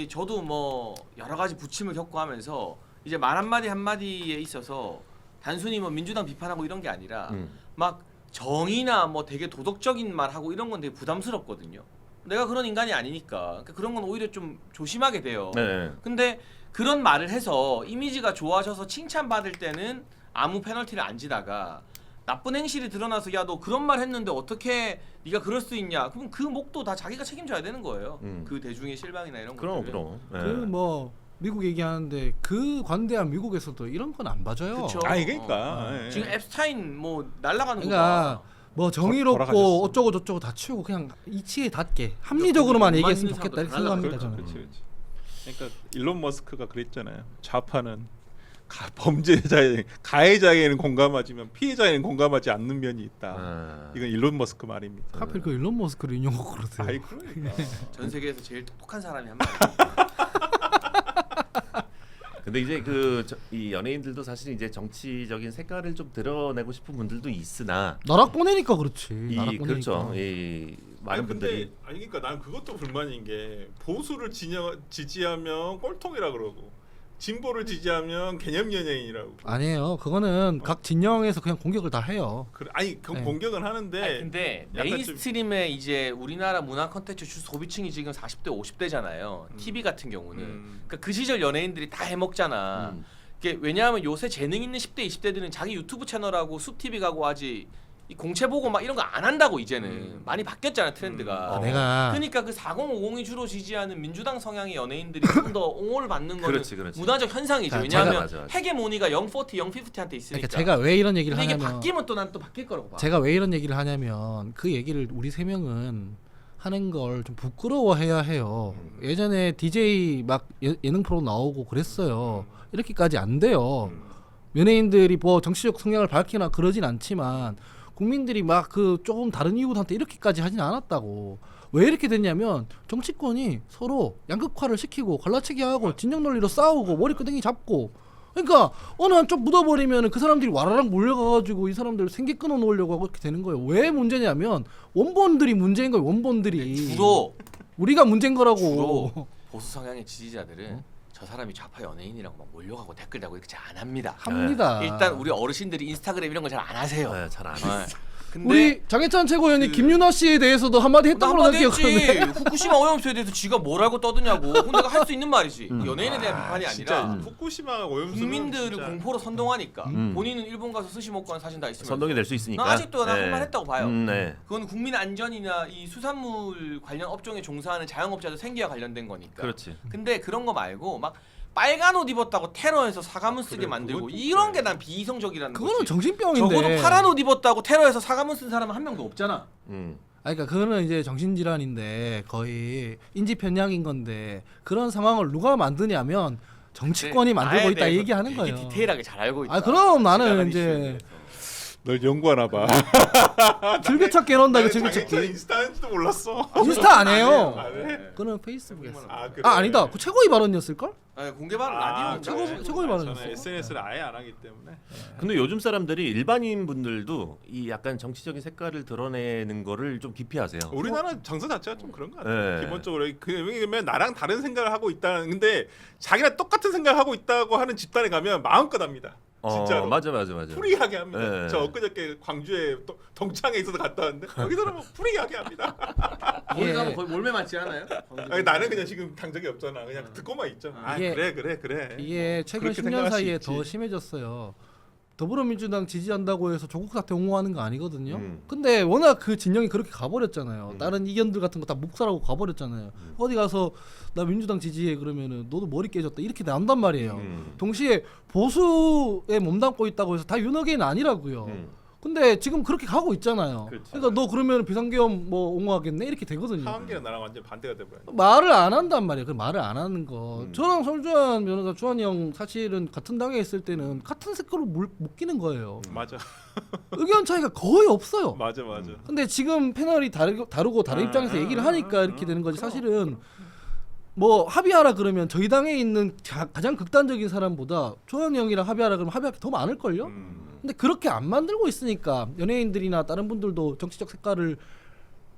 저도 뭐 여러 가지 부침을 겪고 하면서 이제 말 한마디 한마디에 있어서 단순히 뭐 민주당 비판하고 이런 게 아니라 막 정의나 뭐 되게 도덕적인 말하고 이런 건 되게 부담스럽거든요. 내가 그런 인간이 아니니까. 그러니까 그런 건 오히려 좀 조심하게 돼요. 네. 근데 그런 말을 해서 이미지가 좋아져서 칭찬받을 때는 아무 페널티를 안 지다가 나쁜 행실이 드러나서 야 너 그런 말 했는데 어떻게 네가 그럴 수 있냐? 그럼 그 목도 다 자기가 책임져야 되는 거예요. 그 대중의 실망이나 이런 그럼 것들. 그럼. 예. 그 뭐 미국 얘기하는데 그 관대한 미국에서도 이런 건 안 봐줘요. 그쵸. 그러니까. 지금 앱스타인 뭐 날라가는 거 그러니까 봐. 뭐 정의롭고 돌아가셨어. 어쩌고 저쩌고 다 치우고 그냥 이치에 닿게 합리적으로만 못 얘기했으면 맞는 좋겠다 이렇게 사람도 생각합니다 저는. 그렇지. 그러니까 일론 머스크가 그랬잖아요. 좌파는 범죄자의 가해자에게는 공감하지만 피해자에게는 공감하지 않는 면이 있다. 아. 이건 일론 머스크 말입니다. 하필 그 일론 머스크를 인용하고 그러세요. 아이 그러니까. 전 세계에서 제일 똑똑한 사람이 한 명. 근데 이제 이 연예인들도 사실 이제 정치적인 색깔을 좀 드러내고 싶은 분들도 있으나 나락 보내니까 그렇지. 나락 보내니까. 그렇죠. 이 많은 분들이 그러니까 난 그것도 불만인 게 보수를 지지하면 꼴통이라 그러고 진보를 지지하면 개념 연예인이라고. 아니에요. 그거는 각 진영에서 그냥 공격을 다 해요. 그래, 아니 그 네. 공격은 하는데. 아니, 근데 약간 메인스트림의 이제 우리나라 문화 콘텐츠 주 소비층이 지금 40대 50대잖아요. TV 같은 경우는. 그러니까 그 시절 연예인들이 다 해먹잖아. 이게 왜냐하면 요새 재능 있는 10대 20대들은 자기 유튜브 채널하고 숲 TV 가고 하지 이 공채 보고 막 이런 거 안 한다고 이제는 많이 바뀌었잖아 트렌드가. 내가 그러니까 그 4050이 주로 지지하는 민주당 성향의 연예인들이 좀 더 옹호를 받는 거는 그렇지. 문화적 현상이죠. 자, 왜냐하면 맞아. 헤게모니가 040, 050한테 있으니까. 그러니까 제가 왜 이런 얘기를 근데 이게 하냐면 바뀌면 또 난 또 바뀔 거라고 봐. 제가 왜 이런 얘기를 하냐면 그 얘기를 우리 세 명은 하는 걸 좀 부끄러워해야 해요. 예전에 DJ 막 예능 프로 나오고 그랬어요. 이렇게까지 안 돼요. 연예인들이 뭐 정치적 성향을 밝히나 그러진 않지만 국민들이 막 그 조금 다른 이웃한테 이렇게까지 하진 않았다고. 왜 이렇게 됐냐면 정치권이 서로 양극화를 시키고 갈라치기 하고 진영 논리로 싸우고 머리끄댕이 잡고 그러니까 어느 한쪽 묻어버리면 그 사람들이 와라락 몰려가가지고 이 사람들 생계 끊어놓으려고 하고 이렇게 되는 거예요. 왜 문제냐면 원본들이 문제인 거예요. 원본들이 주로 우리가 문제인 거라고. 주로 보수 성향의 지지자들은 저 사람이 좌파 연예인이라고 막 몰려가고 댓글 달고 이렇게 잘 안 합니다. 합니다. 일단 우리 어르신들이 인스타그램 이런 거 잘 안 하세요. 네, 잘안 네. 해요. 근데 우리 장해찬 최고위원이 김윤아 씨에 대해서도 한마디 했던 걸로 한마디 기억하는데 했지. 후쿠시마 오염수에 대해서 지가 뭘 알고 떠드냐고. 그건 내가 할 수 있는 말이지. 연예인에 대한 비판이 진짜 아니라 후쿠시마 오염수는 국민들을 진짜 공포로 선동하니까 본인은 일본 가서 스시 먹고 한 사진 다 있으면 선동이 될 수 있으니까. 난 아직도 난 할만했다고 봐요. 네. 그건 국민 안전이나 이 수산물 관련 업종에 종사하는 자영업자들 생계와 관련된 거니까. 그렇지. 근데 그런 거 말고 막 빨간 옷 입었다고 테러해서 사과문 쓰게 그래, 만들고 그것도 이런 그래. 게 난 비이성적이라는 그거는 거지. 정신병인데. 적어도 파란 옷 입었다고 테러해서 사과문 쓴 사람은 한 명도 없잖아. 그러니까 그거는 이제 정신질환인데 거의 인지 편향인 건데 그런 상황을 누가 만드냐면 정치권이 만들고 있다 이 얘기하는 되게 거예요. 디테일하게 잘 알고 있다. 아 그럼 나는 지나가는 이제 이슈에 널 연구하나 봐. 즐겨찾기 해놓는다 이거 장애찬 즐겨찾기. 인스타인지도 몰랐어. 인스타 안 해요. 안 해? 그거는 페이스북에서. 그래. 아 아니다. 그 최고위 발언이었을 걸? 아니, 공개 발언 라디오 최고위 발언이었어. 저는 SNS를 아예 안 하기 때문에. 근데 요즘 사람들이 일반인 분들도 이 약간 정치적인 색깔을 드러내는 거를 좀 기피하세요. 우리나라 정서 자체가 좀 그런 것 같아. 네. 기본적으로 왜냐면 나랑 다른 생각을 하고 있다는 근데 자기랑 똑같은 생각을 하고 있다고 하는 집단에 가면 마음껏 합니다. 진짜로. 맞아. 프리하게 합니다. 네. 저 엊그저께 광주에 동창에 있어서 갔다 왔는데 거기서는 뭐 프리하게 합니다. 거기 가면 거의 몰매 맞지 않아요? 아니, 나는 그냥 지금 간 적이 없잖아. 그냥 듣고만 있죠. 아 이게- 그래. 이게 최근 그렇게 10년 생각할 수 사이에 있지. 더 심해졌어요. 더불어민주당 지지한다고 해서 조국 사태 옹호하는 거 아니거든요. 음. 근데 워낙 그 진영이 그렇게 가버렸잖아요. 다른 이견들 같은 거 다 묵살하고 가버렸잖아요. 어디 가서 나 민주당 지지해 그러면은 너도 머리 깨졌다 이렇게 나온단 말이에요. 동시에 보수에 몸담고 있다고 해서 다 윤호개는 아니라고요. 근데 지금 그렇게 가고 있잖아요. 그렇죠. 그러니까 너 그러면 비상계엄 뭐 옹호하겠네 이렇게 되거든요. 하한기랑 나랑 완전 반대가 돼버려. 말을 안 한단 말이에요. 그 말을 안 하는 거. 음. 저랑 설주환 변호사, 주환이 형 사실은 같은 당에 있을 때는 같은 색깔로 묶이는 거예요. 맞아, 의견 차이가 거의 없어요. 맞아. 근데 지금 패널이 다르고 다른 입장에서 얘기를 하니까 이렇게 되는 거지. 사실은 뭐 합의하라 그러면 저희 당에 있는 가장 극단적인 사람보다 조현이 형이랑 합의하라 그러면 합의할 게 더 많을 걸요. 근데 그렇게 안 만들고 있으니까 연예인들이나 다른 분들도 정치적 색깔을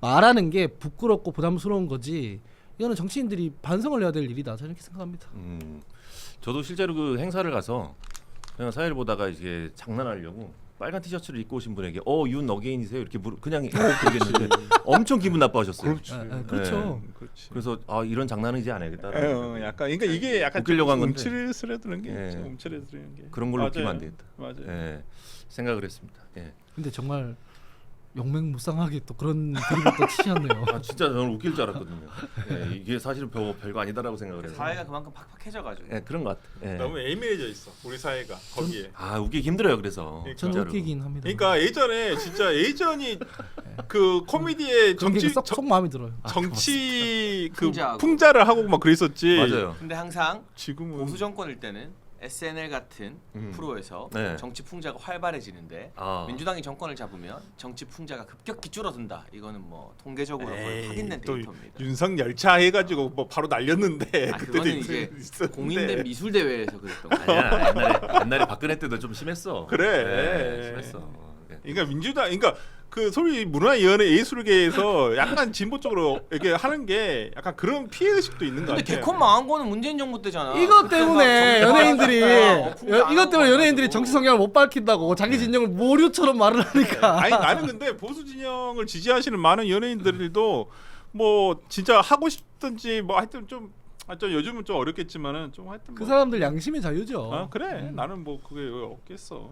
말하는 게 부끄럽고 부담스러운 거지. 이거는 정치인들이 반성을 해야 될 일이다. 저는 이렇게 생각합니다. 저도 실제로 그 행사를 가서 그냥 사회를 보다가 이제 장난하려고 빨간 티셔츠를 입고 오신 분에게 윤 어게인이세요? 이렇게 그냥 그러겠는데 엄청 기분 나빠하셨어요. 그렇지. 그렇죠. 그렇지. 그래서 이런 장난은 이제 안 해야겠다. 약간 그러니까 이게 약간 웃기려고 한 건데. 움츠러드는 게 예. 좀 움츠러드는 게 그런 걸로 맞아요. 웃기면 안 되겠다. 맞아요. 예, 생각을 했습니다. 예. 근데 정말 용맹무쌍하게 또 그런 드립을 또 치셨네요. 아 진짜 저는 웃길 줄 알았거든요. 예, 이게 사실은 별거 아니다라고 생각을 해서. 사회가 그만큼 팍팍해져가지고. 예, 그런 것 같아. 예. 너무 예민해져 있어 우리 사회가 거기에. 아 웃기기 힘들어요. 그래서 그러니까. 저는 진짜로. 웃기긴 합니다. 그러니까 예전에 진짜 예전이 그 코미디의 그런 게 정치 쏙 마음에 들어요. 정치 그 풍자하고. 풍자를 하고 막 그랬었지. 맞아요. 근데 항상 지금은 보수 정권일 때는 SNL 같은 프로에서 네. 정치 풍자가 활발해지는데 아. 민주당이 정권을 잡으면 정치 풍자가 급격히 줄어든다. 이거는 뭐 통계적으로 거의 확인된 또 데이터입니다. 윤석 열차 해가지고 뭐 바로 날렸는데 아, 그때도 그거는 이제 있었는데. 공인된 미술 대회에서 그랬던 거. 아니야 옛날에 박근혜 때도 좀 심했어. 그래. 예, 심했어. 예. 그러니까 민주당, 그러니까 그 소위 문화연예 예술계에서 약간 진보 쪽으로 이렇게 하는 게 약간 그런 피해 의식도 있는 것 근데 같아요. 개콘 망한 거는 문재인 정부 때잖아. 이것 그때 때문에 막 연예인들이 풍자 안 이것 때문에 하고 연예인들이 가지고. 정치 성향을 못 밝힌다고 자기 진영을 모류처럼 말을 하니까. 아니 나는 근데 보수 진영을 지지하시는 많은 연예인들도 뭐 진짜 하고 싶든지 뭐 하여튼 좀 요즘은 좀 어렵겠지만은 좀 하여튼 그 뭐 사람들 양심의 자유죠. 그래 나는 뭐 그게 왜 없겠어.